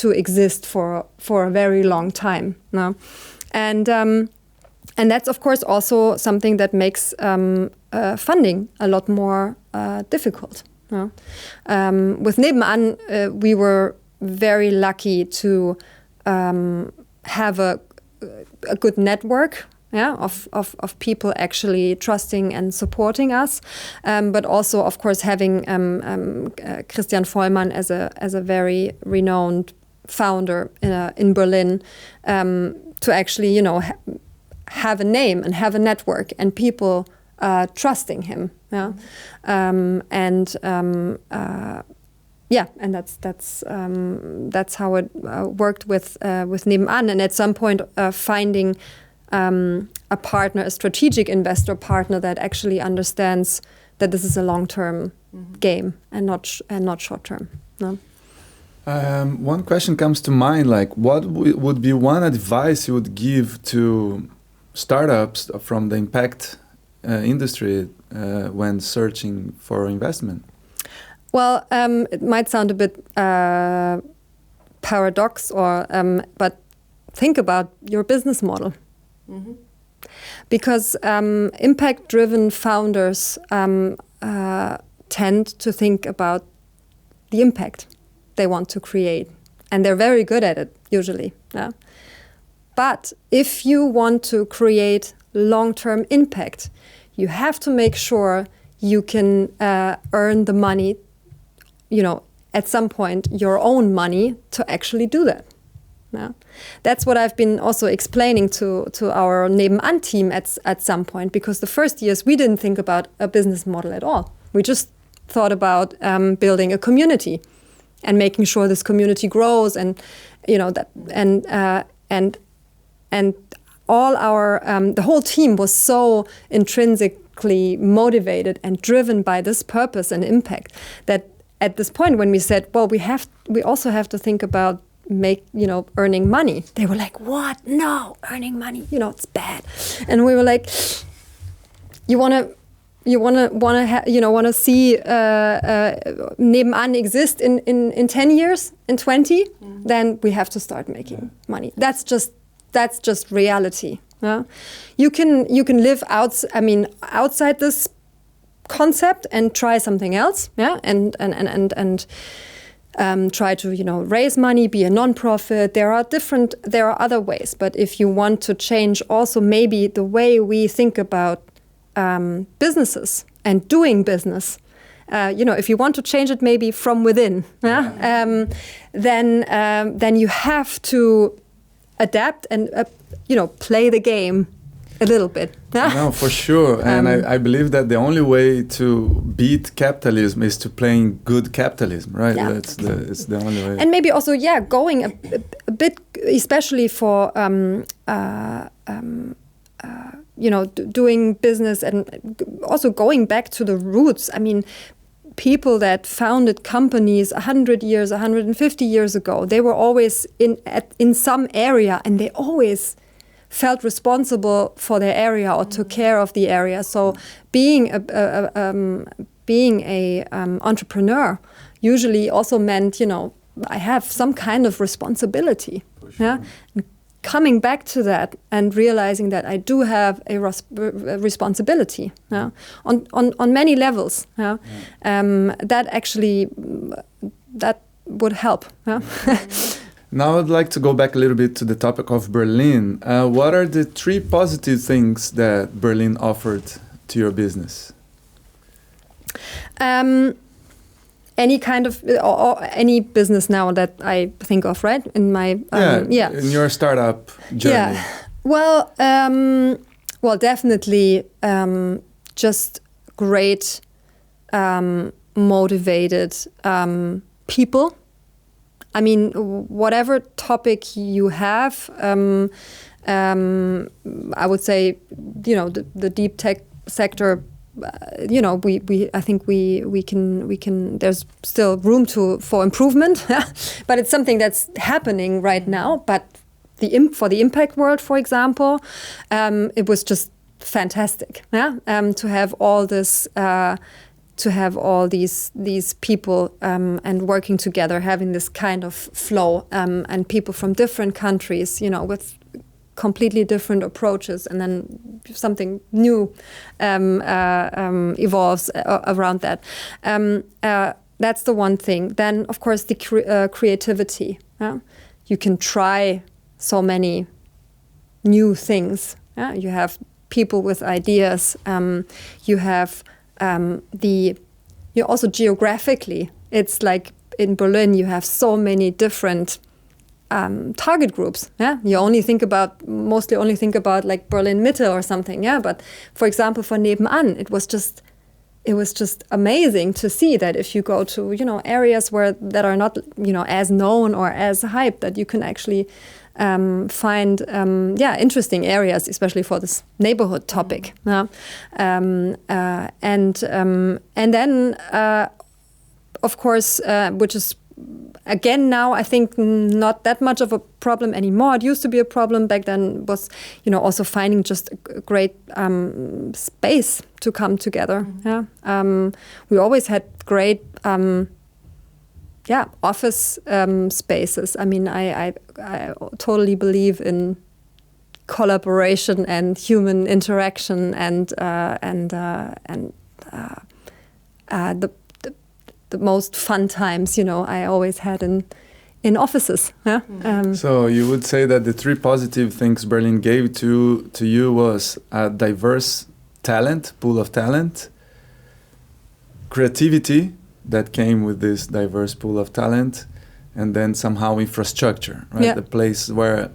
exist for a very long time. And that's of course also something that makes funding a lot more difficult. With Nebenan, we were very lucky to have a good network of people actually trusting and supporting us, but also of course having Christian Vollmann as a very renowned founder in Berlin, to actually have a name and have a network and people trusting him. And that's how it worked with Nebenan, and at some point finding a partner, a strategic investor partner that actually understands that this is a long-term game and not short-term. No? One question comes to mind, like what would be one advice you would give to startups from the impact industry when searching for investment? Well, it might sound a bit paradox, but think about your business model. Because impact-driven founders tend to think about the impact they want to create, and they're very good at it usually. Yeah? But if you want to create long-term impact, you have to make sure you can earn the money, at some point, your own money to actually do that. Yeah. That's what I've been also explaining to our Nebenan team at some point, because the first years we didn't think about a business model at all. We just thought about building a community and making sure this community grows, and all our the whole team was so intrinsically motivated and driven by this purpose and impact that at this point when we said, well, we also have to think about earning money. They were like, what? No, earning money, it's bad. And we were like, you want to see Nebenan exist in 10 years, in 20, then we have to start making money. That's just reality. Yeah? You can live outside this concept and try something else, and try to raise money, be a non-profit. There are other ways. But if you want to change also maybe the way we think about businesses and doing business, if you want to change it maybe from within, then you have to adapt and play the game a little bit. No, for sure. And I believe that the only way to beat capitalism is to playing good capitalism, right? Yeah. It's the only way. And maybe also, going a bit, especially for doing business and also going back to the roots. I mean, people that founded companies 100 years, 150 years ago, they were always in some area, and they always felt responsible for their area or took care of the area. So being a entrepreneur usually also meant, I have some kind of responsibility. For sure. Yeah. And coming back to that and realizing that I do have a responsibility, on many levels. Yeah. That would help. Yeah. Now I'd like to go back a little bit to the topic of Berlin. What are the 3 positive things that Berlin offered to your business? Any kind of, or any business now that I think of, right? In my, in your startup journey. Yeah. Well, definitely just great, motivated people. I mean, whatever topic you have, I would say, the deep tech sector, I think we can. There's still room for improvement, but it's something that's happening right now. But for the impact world, for example, it was just fantastic, to have all this. To have all these people and working together, having this kind of flow, and people from different countries, with completely different approaches, and then something new evolves around that. That's the one thing. Then, of course, the creativity. You can try so many new things. You have people with ideas. You have you also geographically, it's like in Berlin, you have so many different target groups. Yeah, you mostly only think about like Berlin Mitte or something. Yeah, but for example, for Nebenan, it was just amazing to see that if you go to areas that are not as known or as hyped, that you can actually find interesting areas, especially for this neighborhood topic. And then, of course, which is again now I think not that much of a problem anymore. It used to be a problem back then. Was also finding just a great space to come together. We always had great office spaces. I mean, I totally believe in collaboration and human interaction and the most fun times, I always had in offices. So you would say that the 3 positive things Berlin gave to you was a diverse pool of talent, creativity that came with this diverse pool of talent, and then somehow infrastructure, right? Yeah. The place where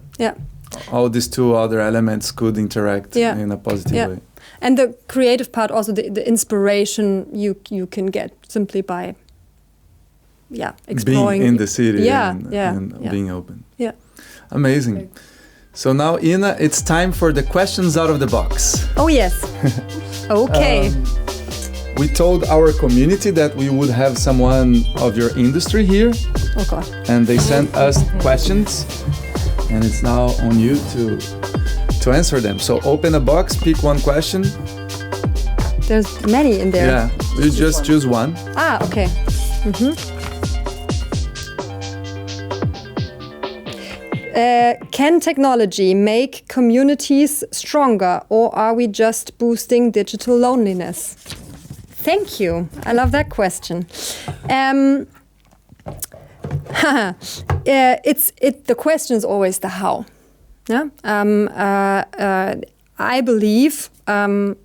all these 2 other elements could interact in a positive way. And the creative part, also the inspiration you can get simply by exploring. Being in the city and being open. Yeah. Amazing. So now, Ina, it's time for the questions out of the box. Oh, yes. Okay. We told our community that we would have someone of your industry here. Oh, God. And they sent us questions. And it's now on you to answer them. So open a box, pick one question. There's many in there. Yeah, you just choose one. Okay. Can technology make communities stronger, or are we just boosting digital loneliness? Thank you. I love that question. The question is always the how. Yeah. I believe. I've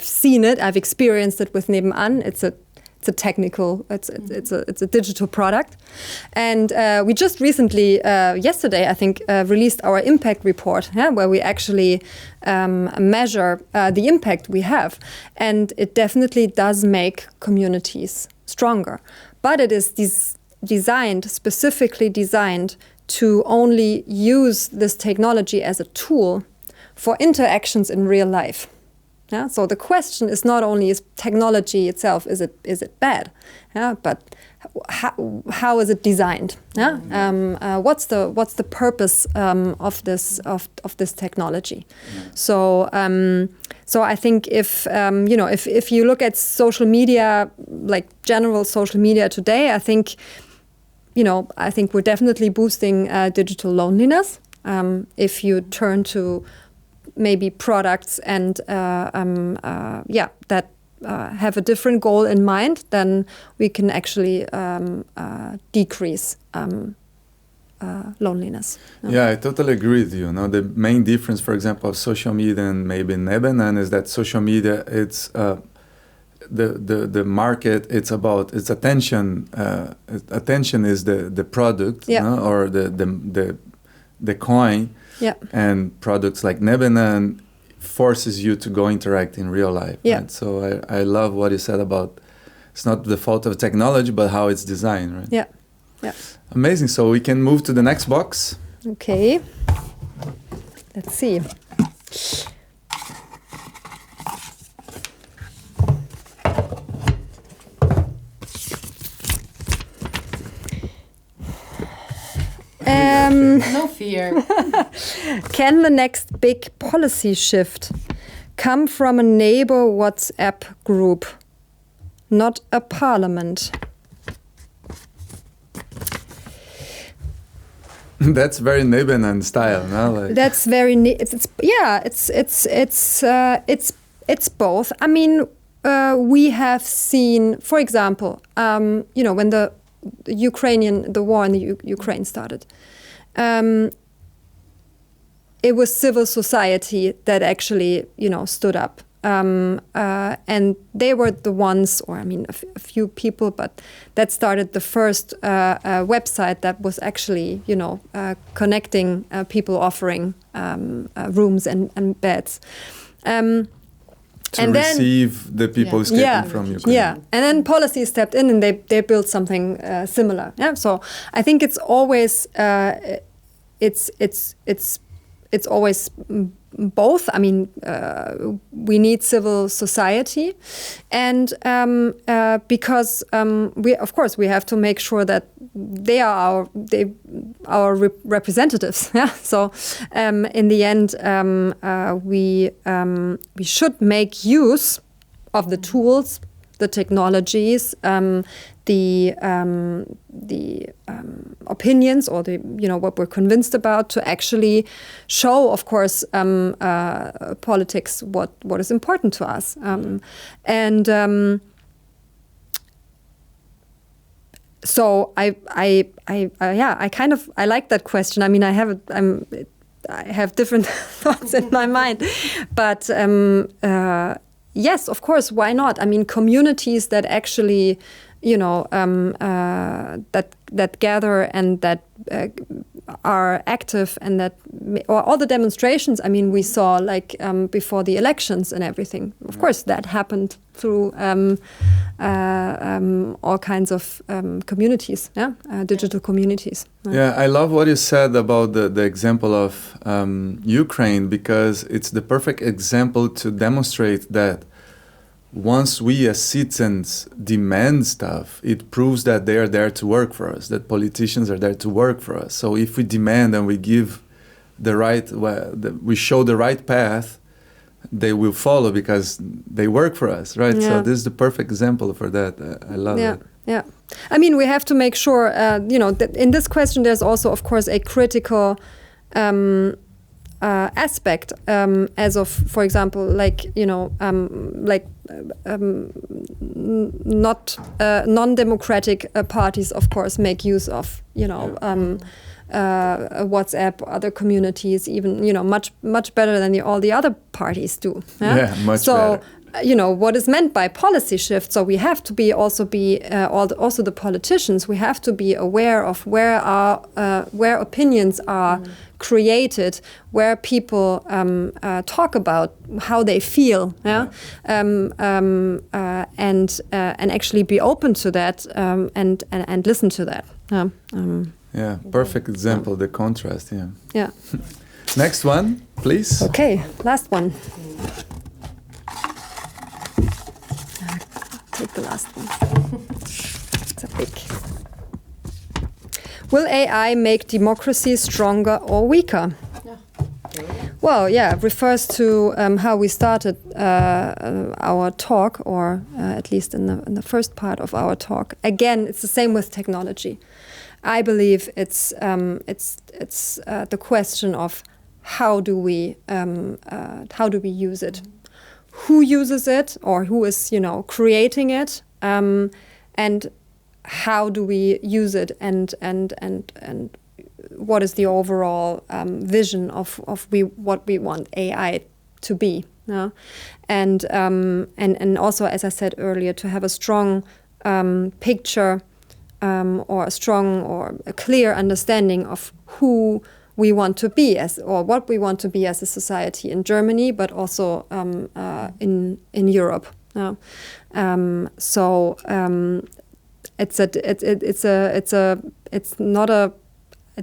seen it. I've experienced it with Nebenan. It's a digital product, and we just recently, yesterday, I think, released our impact report, where we actually measure the impact we have, and it definitely does make communities stronger. But it is specifically designed to only use this technology as a tool for interactions in real life. Yeah? So the question is not only is technology itself, is it bad? Yeah? But how is it designed? Yeah? What's the purpose of this technology? So I think if you look at social media, like general social media today, I think we're definitely boosting digital loneliness. If you turn to maybe products and that have a different goal in mind, then we can actually decrease loneliness. Yeah, I totally agree with you. The main difference, for example, of social media and maybe Nebenan is that social media, it's the market. It's about its attention. Attention is the product, or the coin. Yeah. And products like Nebenan forces you to go interact in real life. Yeah. Right? So I love what you said about it's not the fault of technology, but how it's designed, right? Yeah. Yeah. Amazing. So we can move to the next box. Okay. Let's see. No fear. Can the next big policy shift come from a neighbor WhatsApp group, not a parliament? That's very Nebenan style, no? Like. That's very it's both. I mean, we have seen, for example, when the war in the Ukraine started. It was civil society that actually, stood up. And they were the ones, or a few people, but that started the first website that was actually, connecting people offering rooms and beds. To receive the people escaping from Ukraine. Yeah, and then policy stepped in and they built something similar. Yeah, so I think it's always it's always both. I mean, we need civil society, and because we have to make sure that they are our representatives. Yeah. So in the end, we should make use of the tools, the technologies, the opinions, or what we're convinced about, to actually show, of course, politics what is important to us, so I like that question. I mean, I have different thoughts in my mind, but yes, of course, why not? I mean, communities that actually, that gather and that are active, and that, or all the demonstrations. I mean, we saw before the elections and everything. Of course, that happened through all kinds of communities, digital communities. Yeah, I love what you said about the example of Ukraine, because it's the perfect example to demonstrate that once we as citizens demand stuff, it proves that they are there to work for us, that politicians are there to work for us. So if we demand and we give we show the right path, they will follow because they work for us, right? Yeah. So this is the perfect example for that. I love it. Yeah. I mean, we have to make sure, that in this question, there's also, of course, a critical aspect, as of, for example, not non-democratic parties, of course, make use of, WhatsApp, other communities, even, much better than all the other parties do. Yeah, much better. What is meant by policy shift. So we have to also the politicians, we have to be aware of where opinions are created, where people talk about how they feel, and actually be open to that, and listen to that. Perfect example, the contrast. Yeah. Next one, please. Okay, last one. Take the last one. It's a big. Will AI make democracy stronger or weaker? Well, it refers to how we started our talk, or at least in the first part of our talk. Again, it's the same with technology. I believe it's the question of how do we use it, who uses it, or who is creating it, and how do we use it, and what is the overall vision of what we want AI to be, and also, as I said earlier, to have a strong picture, or a clear understanding of who we want to be or what we want to be as a society in Germany, but also in Europe. It's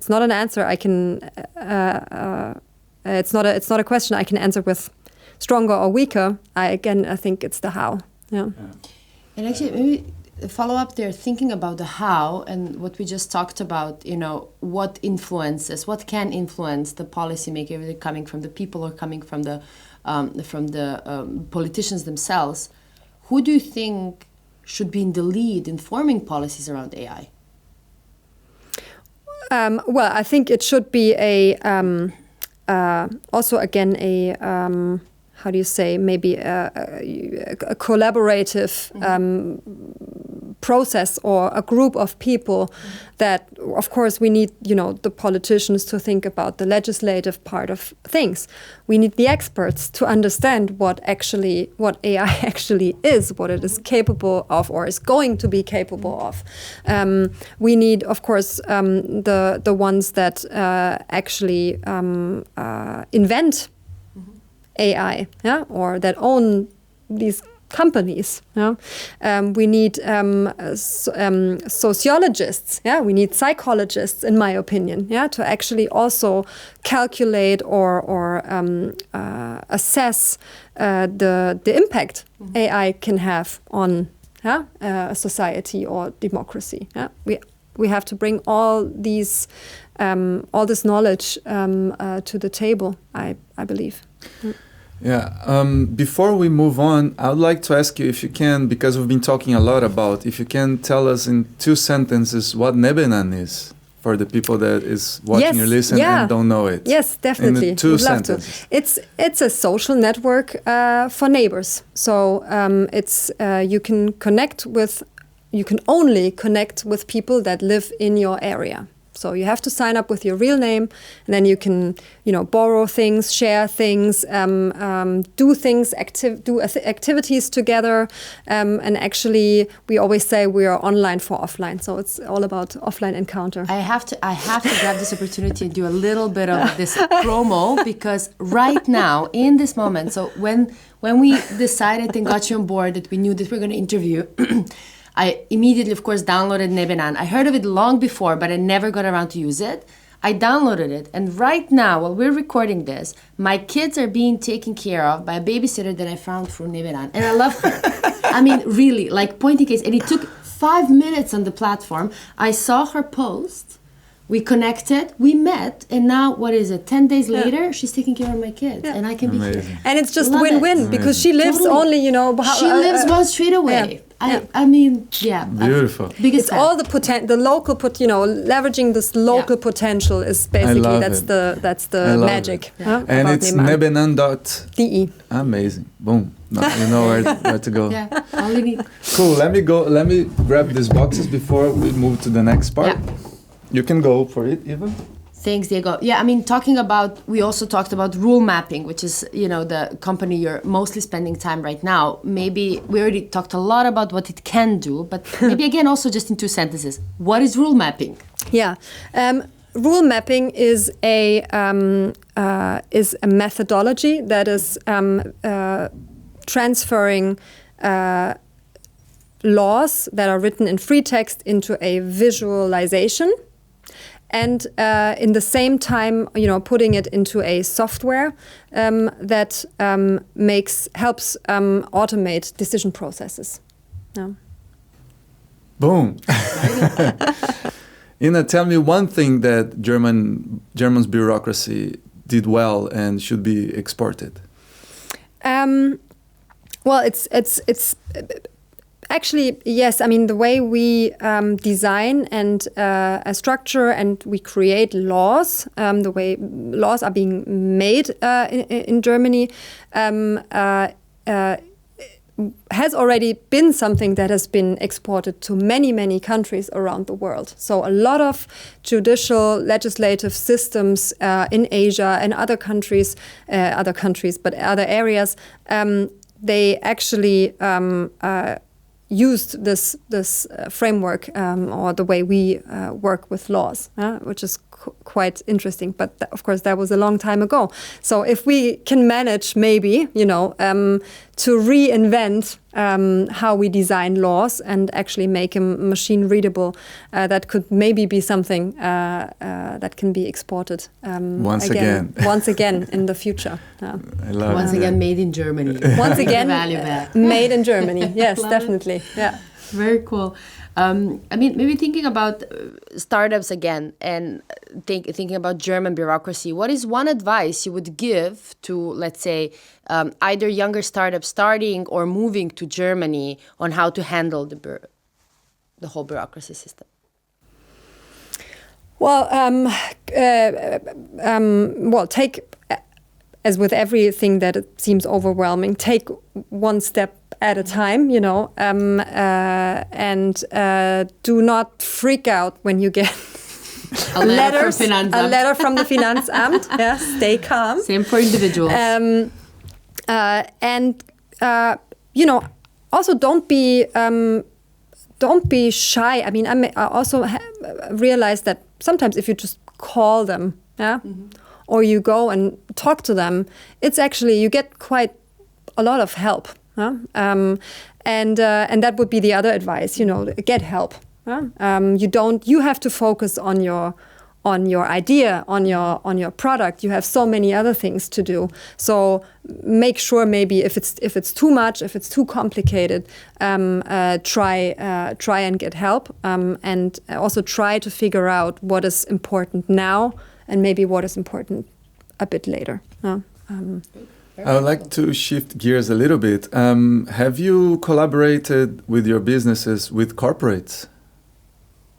not an answer I can. It's not a question I can answer with stronger or weaker. I think it's the how. Yeah. And actually, maybe follow up there, thinking about the how and what we just talked about. What can influence the policymaker, whether coming from the people or coming from the politicians themselves. Who do you think should be in the lead in forming policies around AI? Well, I think it should be how do you say, maybe a collaborative process, or a group of people that, of course, we need, the politicians to think about the legislative part of things. We need the experts to understand what AI actually is, what it is capable of, or is going to be capable of. We need, of course, the ones that actually invent AI, or that own these companies. We need sociologists. We need psychologists, in my opinion, to actually also calculate or assess the impact AI can have on a society or democracy. We have to bring all this knowledge to the table, I believe. Before we move on, I would like to ask you if you can, because we've been talking a lot about, if you can tell us in 2 sentences what Neighbourhood is for the people that is watching or listening and don't know it. Yes, definitely. In 2 sentences. It's a social network for neighbors. So you can only connect with people that live in your area. So you have to sign up with your real name, and then you can, borrow things, share things, do things, do activities together. And actually, we always say we are online for offline. So it's all about offline encounter. I have to grab this opportunity and do a little bit of this promo, because right now, in this moment, so when we decided and got you on board that we knew that we were going to interview, I immediately, of course, downloaded Neighbourhood. I heard of it long before, but I never got around to use it. I downloaded it, and right now, while we're recording this, my kids are being taken care of by a babysitter that I found through Neighbourhood, and I love her. I mean, really, like pointing case. And it took 5 minutes on the platform. I saw her post. We connected, we met, and now, 10 days later, she's taking care of my kids, and I can be here. And it's just win-win, because she lives only, she lives 1 street away. I mean, beautiful. It's all the local leveraging this local potential is basically that's the magic. And it's Neighbourhood.de. Amazing. Boom. Now you know where to go. All you need. Cool. Let me grab these boxes before we move to the next part. You can go for it, Iva. Thanks, Diego. Yeah, I mean, we also talked about rule mapping, which is, the company you're mostly spending time right now. Maybe we already talked a lot about what it can do, but maybe again, also just in 2 sentences, what is rule mapping? Rule mapping is a methodology that is transferring laws that are written in free text into a visualization. And in the same time, putting it into a software that helps automate decision processes. Boom. Ina, tell me one thing that German's bureaucracy did well and should be exported. Well, it's actually, yes. I mean, the way we design and a structure and we create laws, the way laws are being made in Germany, has already been something that has been exported to many, many countries around the world. So a lot of judicial legislative systems in Asia and other areas, they actually used this framework or the way we work with laws, which is quite interesting. But of course, that was a long time ago. So if we can manage, maybe, to reinvent how we design laws and actually make them machine readable, that could maybe be something that can be exported once again in the future. I love once it. Again, made in Germany. Once again, made in Germany. Yes, definitely. Yeah. Very cool. I mean, maybe thinking about startups again and thinking about German bureaucracy, what is one advice you would give to, let's say, either younger startups starting or moving to Germany on how to handle the whole bureaucracy system? Well, take, as with everything that it seems overwhelming, take one step at a time, and do not freak out when you get a letter from the Finanzamt. Yeah, stay calm. Same for individuals. Also don't be shy. I mean, I also realized that sometimes if you just call them, or you go and talk to them, it's actually, you get quite a lot of help. And that would be the other advice. Get help. You have to focus on your idea, on your product. You have so many other things to do. So make sure maybe if it's too much, if it's too complicated, try and get help, and also try to figure out what is important now and maybe what is important a bit later. I would like to shift gears a little bit. Have you collaborated with your businesses with corporates?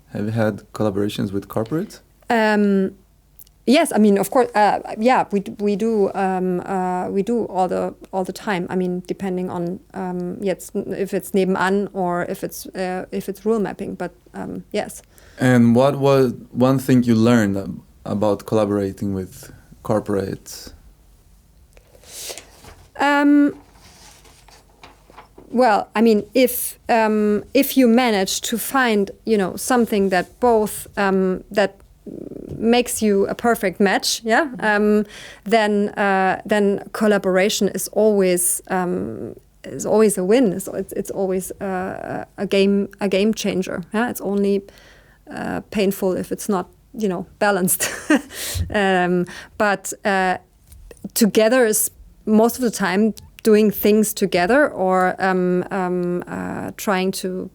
Have you had collaborations with corporates? Yes, I mean, of course, we do all the time. I mean, depending on if it's nebenan or if it's rule mapping, but yes. And what was one thing you learned about collaborating with corporates? Well, I mean, if you manage to find something that both that makes you a perfect match, then collaboration is always a win. It's always a game changer. Yeah, it's only painful if it's not balanced. But together is most of the time. Doing things together or trying to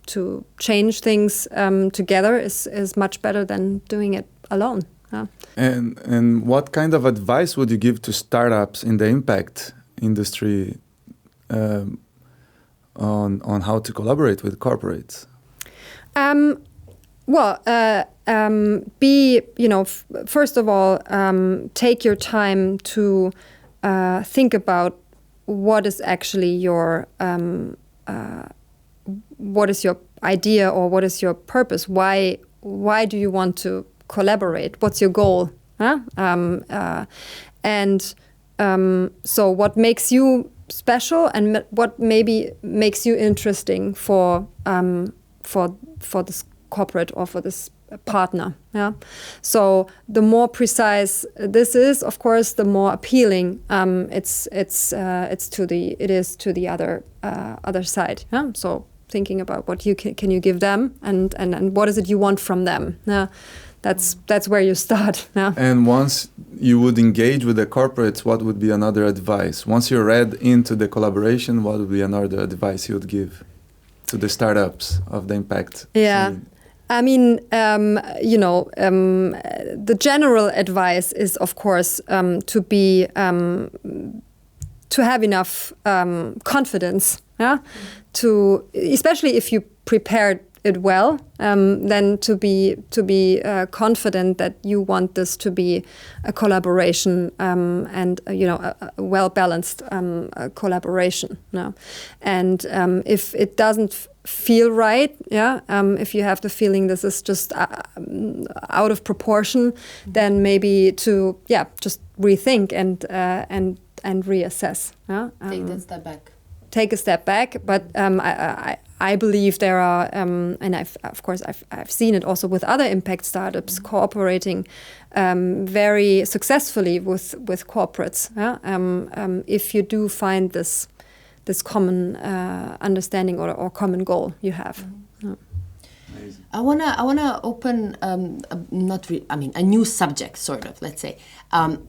change things together is much better than doing it alone. Yeah. And what kind of advice would you give to startups in the impact industry on how to collaborate with corporates? First of all, take your time to think about what is actually your idea or what is your purpose? Why do you want to collaborate? What's your goal? So what makes you special and what maybe makes you interesting for this corporate or for this partner. Yeah. So the more precise this is, of course, the more appealing it is to the other side. Yeah. So thinking about what you can you give them and what is it you want from them. Yeah. That's where you start. Yeah. And once you would engage with the corporates, what would be another advice? Once you're read into the collaboration, what would be another advice you would give to the startups of the impact? Yeah. I mean, the general advice is, of course, to have enough confidence, to, especially if you prepared it well, then to be confident that you want this to be a collaboration and a well balanced collaboration. And if it doesn't feel right, if you have the feeling this is just out of proportion, then maybe to just rethink and reassess. Take that step back. Take a step back, but I believe there are, and I've seen it also with other impact startups cooperating very successfully with corporates. If you do find this common understanding or common goal you have. I wanna open a new subject, sort of, let's say,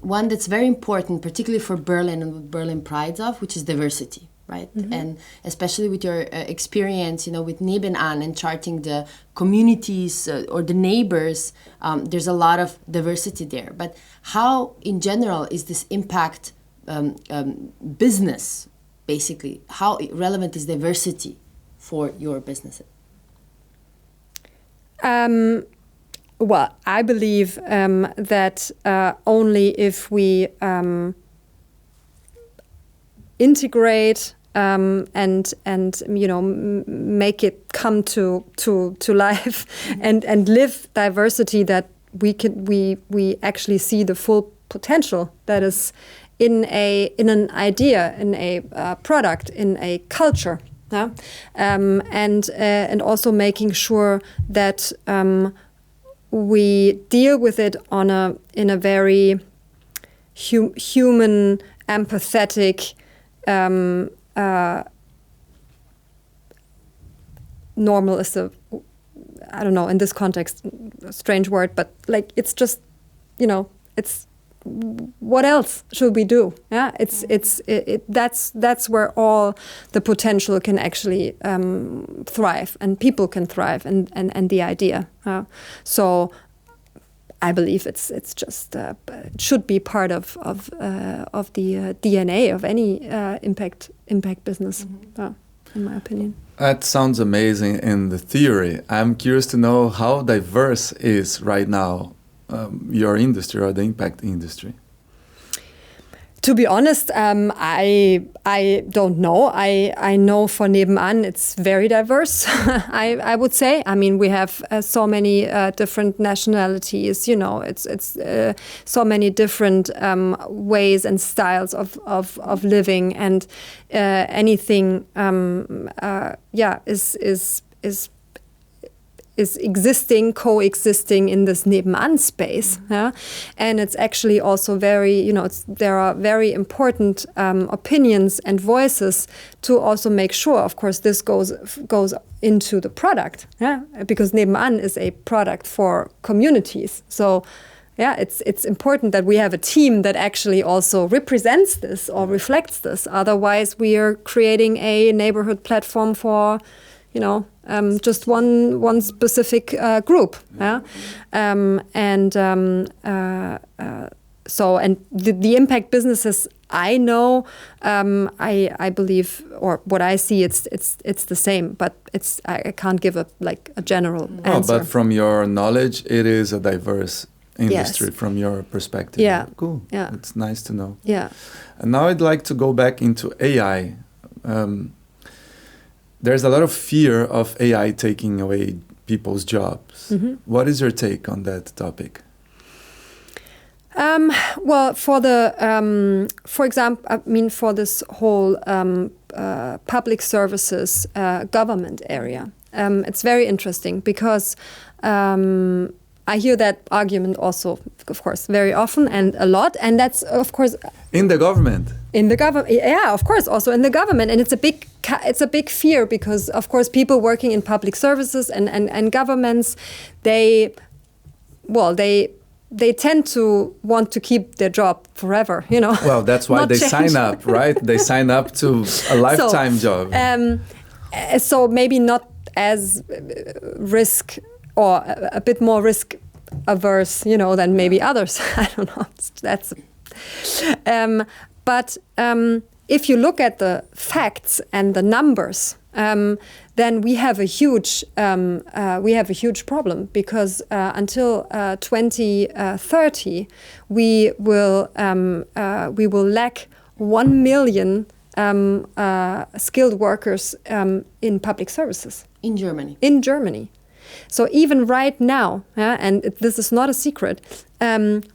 one that's very important, particularly for Berlin and what Berlin prides of, which is diversity. Right, and especially with your experience, with Nebenan and charting the communities or the neighbors, there's a lot of diversity there. But how, in general, is this impact business? Basically, how relevant is diversity for your businesses? Well, I believe that only if we integrate and make it come to life and live diversity, that we actually see the full potential that is in an idea, in a product, in a culture, and also making sure that we deal with it in a very human, empathetic normal is I don't know, in this context, a strange word, but like it's just, it's what else should we do? Yeah, that's where all the potential can actually thrive, and people can thrive, and the idea. So I believe it's just it should be part of the DNA of any impact business, in my opinion. That sounds amazing in the theory. I'm curious to know how diverse is right now your industry or the impact industry. To be honest, I don't know. I know for Nebenan it's very diverse. I would say. I mean, we have so many different nationalities. It's so many different ways and styles of living, and anything. Is coexisting in this Nebenan space, and it's actually also very, there are very important opinions and voices to also make sure, of course, this goes into the product, because Nebenan is a product for communities. So, it's important that we have a team that actually also represents this or reflects this. Otherwise, we are creating a neighborhood platform for, just one specific group. So the impact businesses I know, I believe, or what I see, it's the same, but I can't give a general answer. But from your knowledge, it is a diverse industry. Yes. From your perspective. Yeah. Cool. Yeah. It's nice to know. Yeah. And now I'd like to go back into AI. There's a lot of fear of AI taking away people's jobs. Mm-hmm. What is your take on that topic? Well, for example, for this whole public services government area, it's very interesting because I hear that argument also, of course, very often and a lot, and that's, of course, in the government. In the government, yeah, of course, also in the government, and it's a big fear because, of course, people working in public services and governments, they tend to want to keep their job forever, Well, that's why they sign up, right? They sign up to a lifetime job. So maybe not as risk or a bit more risk averse, than maybe others. I don't know. But if you look at the facts and the numbers, then we have a huge problem because until 2030 we will lack 1 million skilled workers in public services in Germany. In Germany. So even right now, and this is not a secret,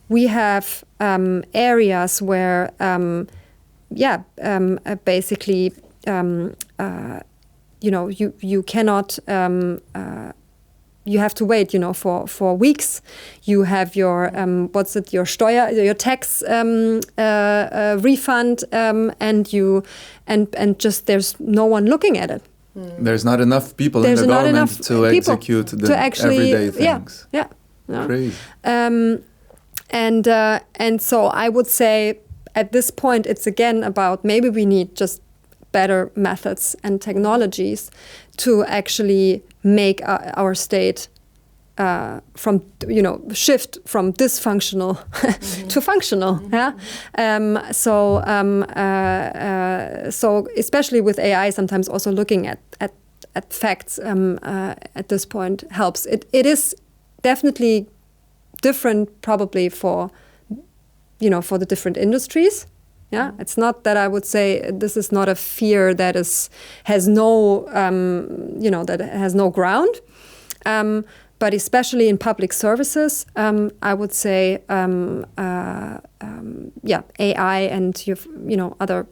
we have areas where, basically, you cannot. You have to wait, for weeks. You have your your Steuer, your tax refund, and just there's no one looking at it. There's not enough people in the government to execute the everyday things. Yeah. Crazy. And so I would say at this point it's again about maybe we need just better methods and technologies to actually make our state from shift from dysfunctional to functional. So especially with AI, sometimes also looking at facts at this point helps. It is definitely different, probably for the different industries. Yeah, it's not that I would say this is not a fear that has no ground. But especially in public services, I would say, AI and other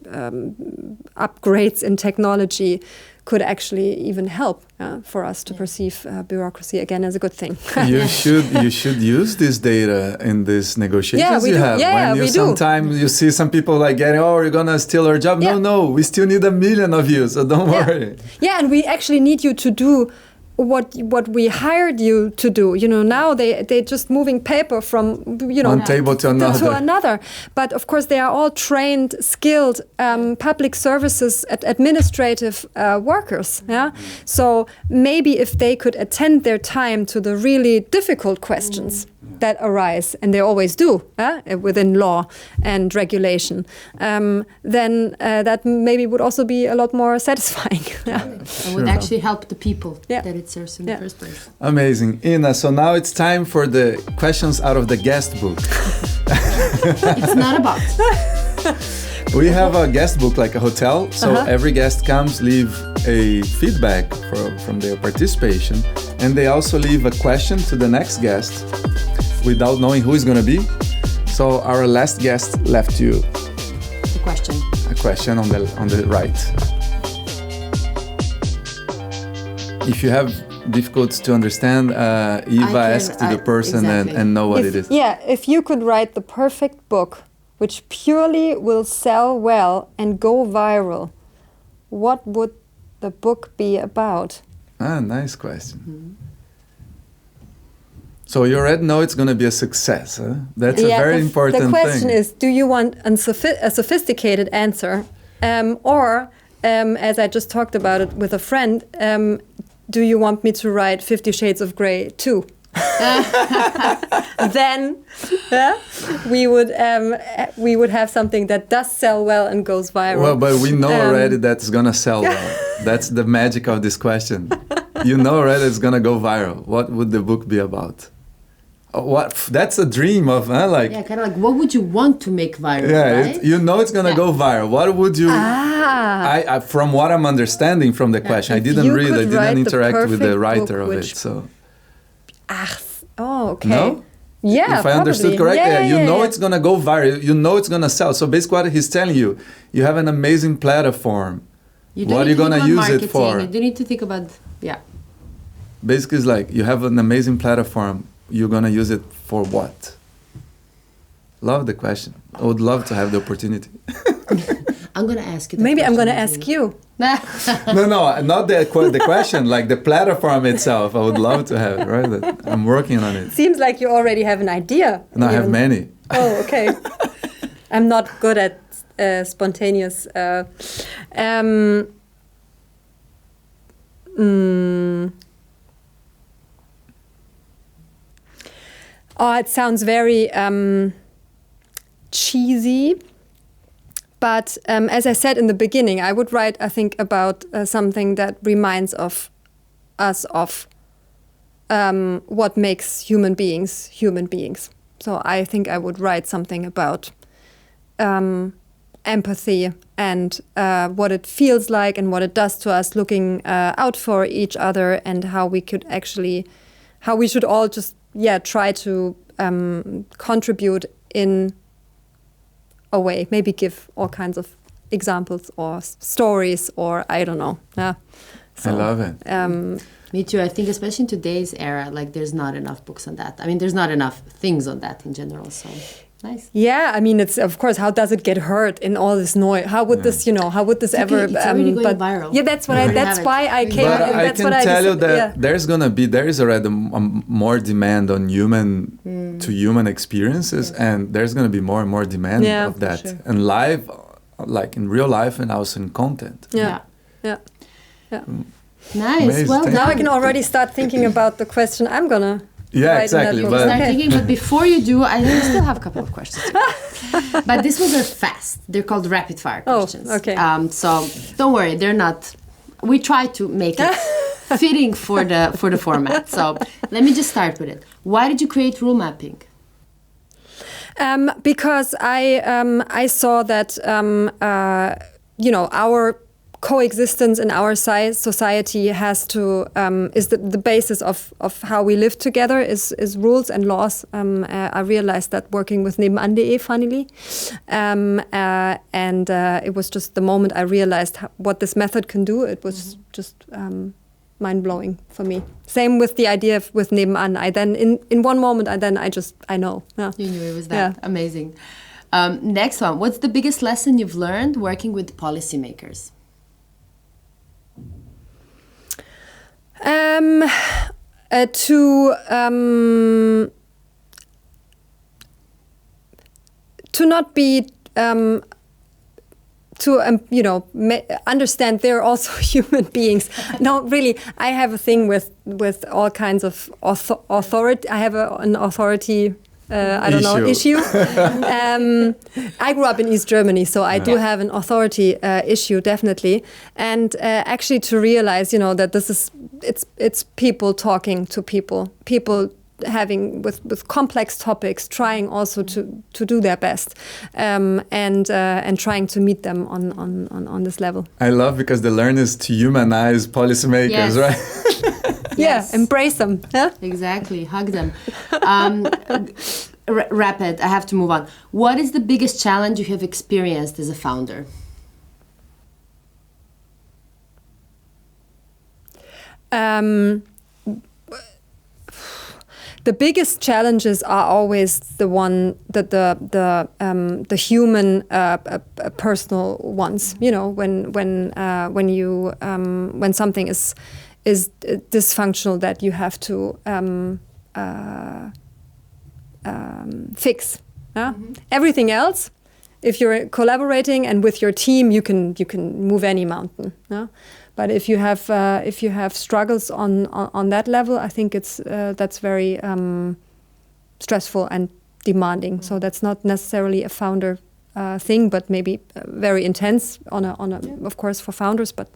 upgrades in technology could actually even help for us to perceive bureaucracy again as a good thing. You should use this data in these negotiations we you do. have. When you sometimes you see some people like getting, you're gonna steal our job. No, we still need 1 million of you, so don't worry. Yeah, and we actually need you to do what we hired you to do. Now they're just moving paper from one table to another. But of course they are all trained, skilled public services administrative workers. Yeah. So maybe if they could attend their time to the really difficult questions that arise, and they always do within law and regulation, then that maybe would also be a lot more satisfying. It would actually help the people that it serves in the first place. Amazing. Ina, so now it's time for the questions out of the guest book. It's not about. We have a guest book like a hotel, so every guest comes, leave a feedback from their participation, and they also leave a question to the next guest without knowing who is going to be. So our last guest left you a question on the right. If you have difficulties to understand, Iva asked to the person and know what it is. Yeah, if you could write the perfect book which purely will sell well and go viral, what would the book be about? Nice question. So you already know it's going to be a success. Huh? That's a very important thing. The question is, do you want a sophisticated answer? Or, as I just talked about it with a friend, do you want me to write 50 Shades of Grey too? Then we would have something that does sell well and goes viral. Well, but we know already that's gonna sell well. That's the magic of this question. You know already it's gonna go viral. What would the book be about? That's a dream of kind of like what would you want to make viral? Right? You know it's gonna go viral. What would you? I from what I'm understanding from the question, I didn't interact with the writer of it. So. Okay. No? Yeah, if I understood correctly, you know it's gonna go viral. You know it's gonna sell. So basically, what he's telling you, you have an amazing platform. What are you gonna use it for? You don't need to think about Basically, it's like you have an amazing platform. You're gonna use it for what? Love the question. I would love to have the opportunity. I'm gonna ask you. Maybe I'm gonna ask you. No, not the question. Like the platform itself, I would love to have it. Right, I'm working on it. Seems like you already have an idea. No, I have many. Oh, okay. I'm not good at spontaneous. It sounds very cheesy. But as I said in the beginning, I would write, I think, about something that reminds us of what makes human beings human beings. So I think I would write something about empathy and what it feels like and what it does to us, looking out for each other, and how we should all just try to contribute in a way, maybe give all kinds of examples or stories, or I don't know. So, I love it. Me too. I think especially in today's era, like there's not enough books on that. I mean, there's not enough things on that in general. So nice. Yeah, I mean, it's of course, how does it get heard in all this noise? How would this, how would this ever? It's already going viral. Yeah, that's what that's why I came. But I can tell you that there is already more demand on human to human experiences, and there's going to be more and more demand of that, and live, like in real life, and also in content. Yeah. Nice. Amazing. Well, now I can already start thinking about the question I'm gonna. Yeah, exactly. Start thinking, but before you do, I still have a couple of questions. But this ones are fast. They're called rapid fire questions. Oh, okay. So don't worry, they're not. We try to make it fitting for the format. So let me just start with it. Why did you create rule mapping? Because I saw that our coexistence in our society has to is the basis of how we live together is rules and laws. I realized that working with Nebenan.de, funnily, and it was just the moment I realized what this method can do. It was just mind-blowing for me. Same with the idea with Nebenan. I then in one moment I know. Yeah. You knew it was that. Amazing. Next one. What's the biggest lesson you've learned working with policymakers? To not be understand they're also human beings. No, really, I have a thing with all kinds of authority. I have an authority. Issue. I grew up in East Germany, so I do have an authority issue, definitely. And actually, to realize, that it's people talking to people having with complex topics, trying also to do their best, and trying to meet them on this level. I love because the learn is to humanize policymakers, right? Yes. Yeah, embrace them. Yeah? Exactly, hug them. Rapid, I have to move on. What is the biggest challenge you have experienced as a founder? The biggest challenges are always the one that the human personal ones. When something is dysfunctional that you have to fix. Yeah? Everything else, if you're collaborating and with your team, you can move any mountain. Yeah? But if you have struggles on that level, I think that's very stressful and demanding. So that's not necessarily a founder thing, but maybe very intense of course for founders, but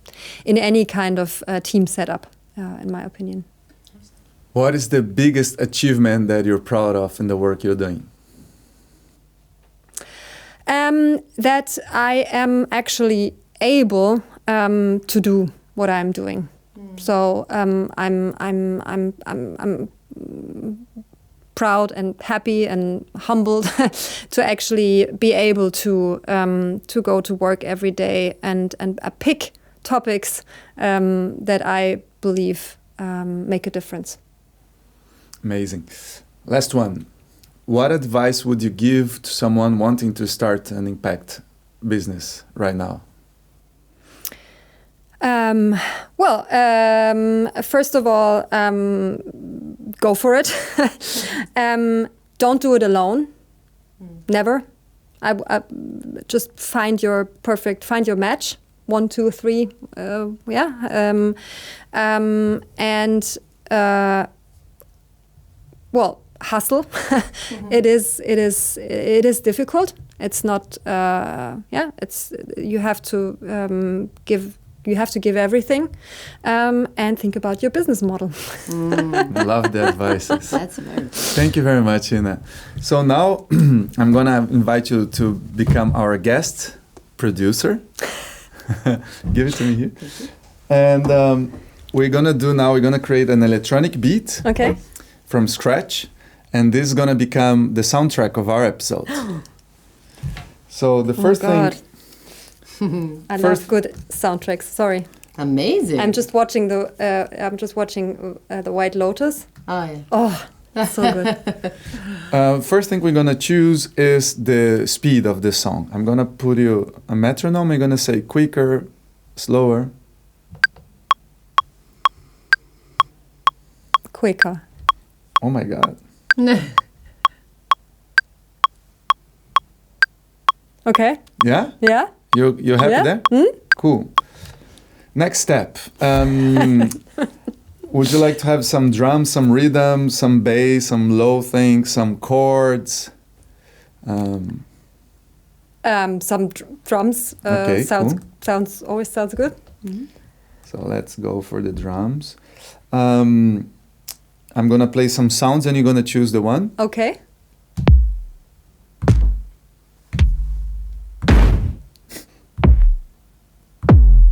in any kind of team setup, in my opinion. What is the biggest achievement that you're proud of in the work you're doing? That I am actually able to do what I'm doing. So I'm proud and happy and humbled to actually be able to go to work every day and pick topics that I believe make a difference. Amazing. Last one. What advice would you give to someone wanting to start an impact business right now? First of all, go for it. Don't do it alone. Never. I just find your match. 1, 2, 3. Hustle. It is difficult. It's not. You have to give everything, and think about your business model. Love the advices. That's very good. Thank you very much, Ina. So now I'm gonna invite you to become our guest producer. Give it to me here. And we're gonna create an electronic beat. Okay. From scratch, and this is gonna become the soundtrack of our episode. So the first thing. I love good soundtracks. Sorry. Amazing. I'm just watching the White Lotus. Oh yeah. Oh, that's so good. First thing we're gonna choose is the speed of the song. I'm gonna put you a metronome. I'm gonna say quicker, slower. Quicker. Oh my God. Okay. Yeah? Yeah. You happy there? Cool. Next step. Would you like to have some drums, some rhythm, some bass, some low things, some chords? Some drums. Okay, cool. Always sounds good. So let's go for the drums. I'm gonna play some sounds and you're gonna choose the one. Okay.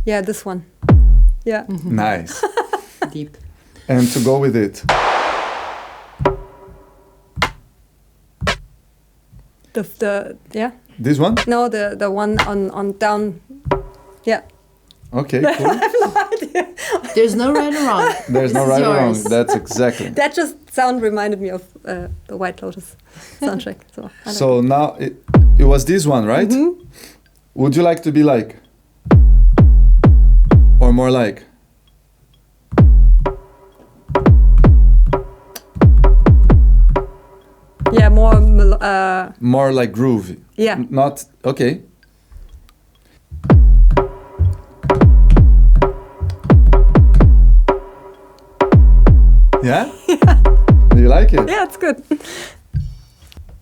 Yeah, this one. Yeah. Nice. Deep. And to go with it. Yeah. This one? No, the one on down. Yeah. Okay, cool. I have no idea. There's no right or wrong. There's no This is right or wrong. yours. That's exactly. That just sound reminded me of the White Lotus soundtrack. So, I don't So now it was this one, right? Mm-hmm. Would you like to be like? Or more like? Yeah, more. More like groovy. Yeah. Not okay. Yeah? Do you like it? Yeah, it's good.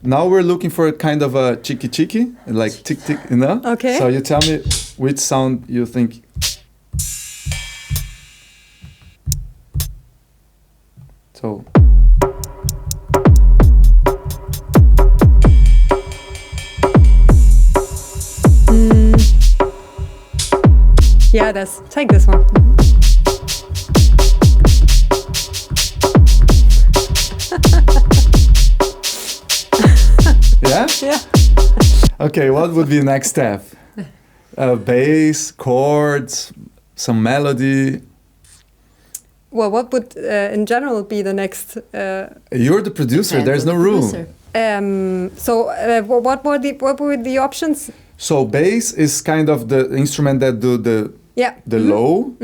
Now we're looking for a kind of a cheeky, like tick tick, you know? Okay. So you tell me which sound you think. So. Yeah, take this one. Yeah? Yeah. Okay, what would be the next step? Bass, chords, some melody. Well, what would in general be the next? You're the producer. Depends There's on no the room. producer. So what were the options? So bass is kind of the instrument that do the Yeah. low.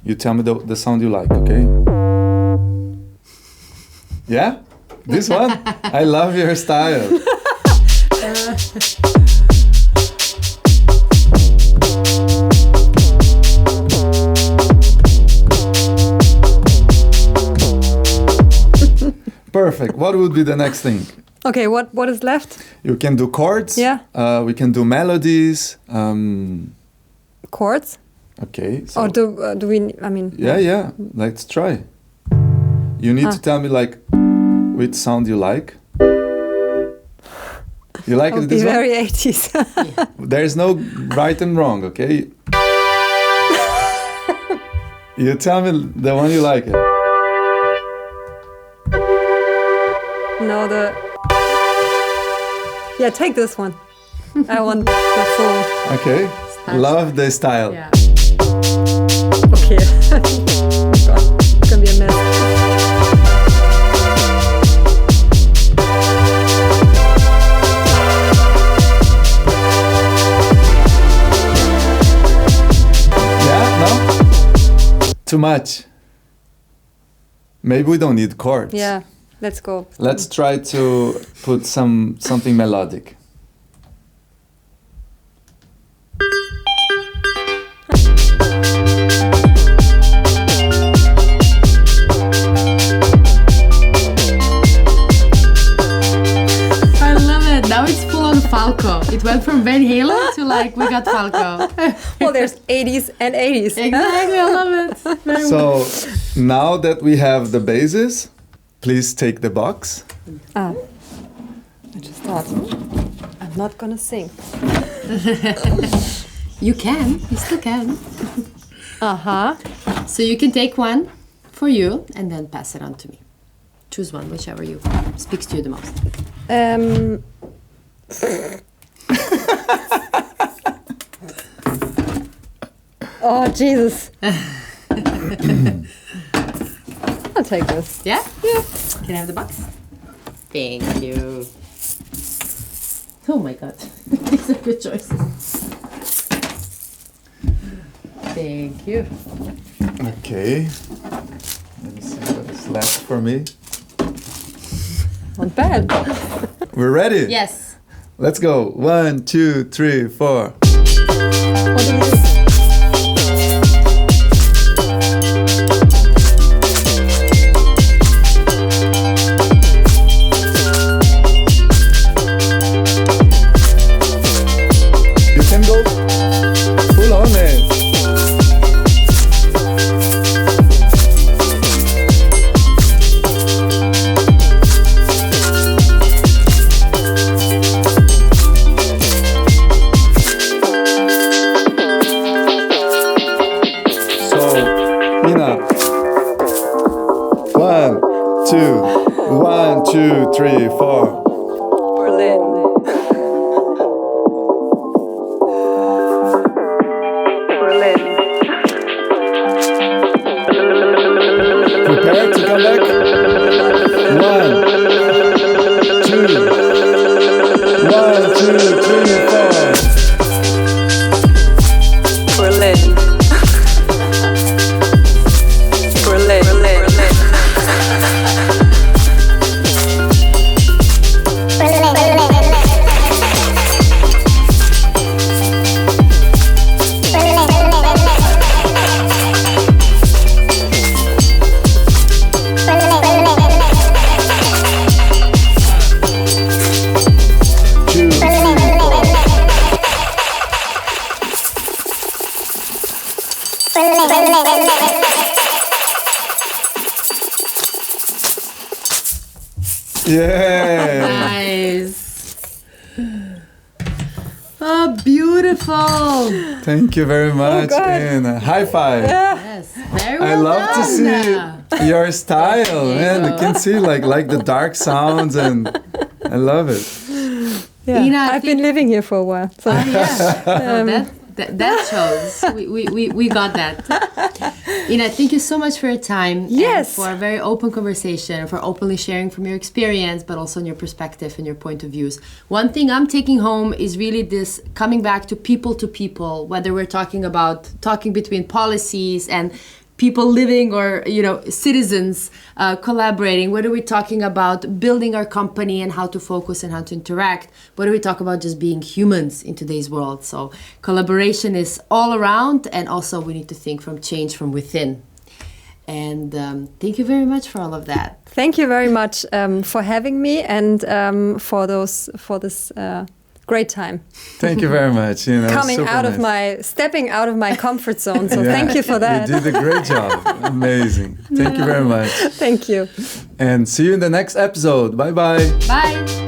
You tell me the sound you like, okay? Yeah? This one? I love your style. Perfect. What would be the next thing? Okay, what is left? You can do chords. Yeah. We can do melodies. Chords? Okay. So Or do we? I mean. yeah. Let's try. You need to tell me like which sound you like. You like I'll it be this one? very 80s. There's no right and wrong, okay? You tell me the one you like it. No, yeah, take this one. I want the full. Okay. Love the style. Yeah. Okay. God, it's gonna be a mess. Yeah? No? Too much. Maybe we don't need chords. Yeah, let's go. Let's try to put something melodic. I love it. Now it's full on Falco. It went from Van Halen to like we got Falco. Well, there's 80s and 80s. Exactly, I love it. Very So now that we have the bases, please take the box. I just thought, I'm not gonna sing. You can. You still can. Uh-huh. So you can take one for you and then pass it on to me. Choose one, whichever you speaks to you the most. Oh, Jesus. I'll take this. Yeah? Yeah. Can I have the box? Thank you. Oh my god. These are good choices. Thank you. Okay. Let me see what is left for me. Not bad. We're ready? Yes. Let's go. 1, 2, 3, 4. What do you do? You can go full on it. 2. 1, 2, 3, 4. Berlin. Prepare to come back. 1, 2. 1, 2, 3, 4. Berlin. Berlin. Yeah. Nice. Oh, beautiful. Tk you very much. God. And high five. Yes, very well I love done. to see your style, man. You can see like the dark sounds, and I love it. Yeah. Ina, I I've been living here for a while. So. Yeah. That shows. We got that. Ina, thank you so much for your time. Yes. And for a very open conversation, for openly sharing from your experience, but also in your perspective and your point of views. One thing I'm taking home is really this coming back to people, whether we're talking between policies and people living or, citizens collaborating, whether we're talking about building our company and how to focus and how to interact, whether we talk about just being humans in today's world. So collaboration is all around, and also we need to think from change from within. And thank you very much for all of that. Thank you very much for having me and for this great time. Thank you very much. Stepping out of my comfort zone. So thank you for that. You did a great job. Amazing. Thank you very much. Thank you. And see you in the next episode. Bye-bye. Bye.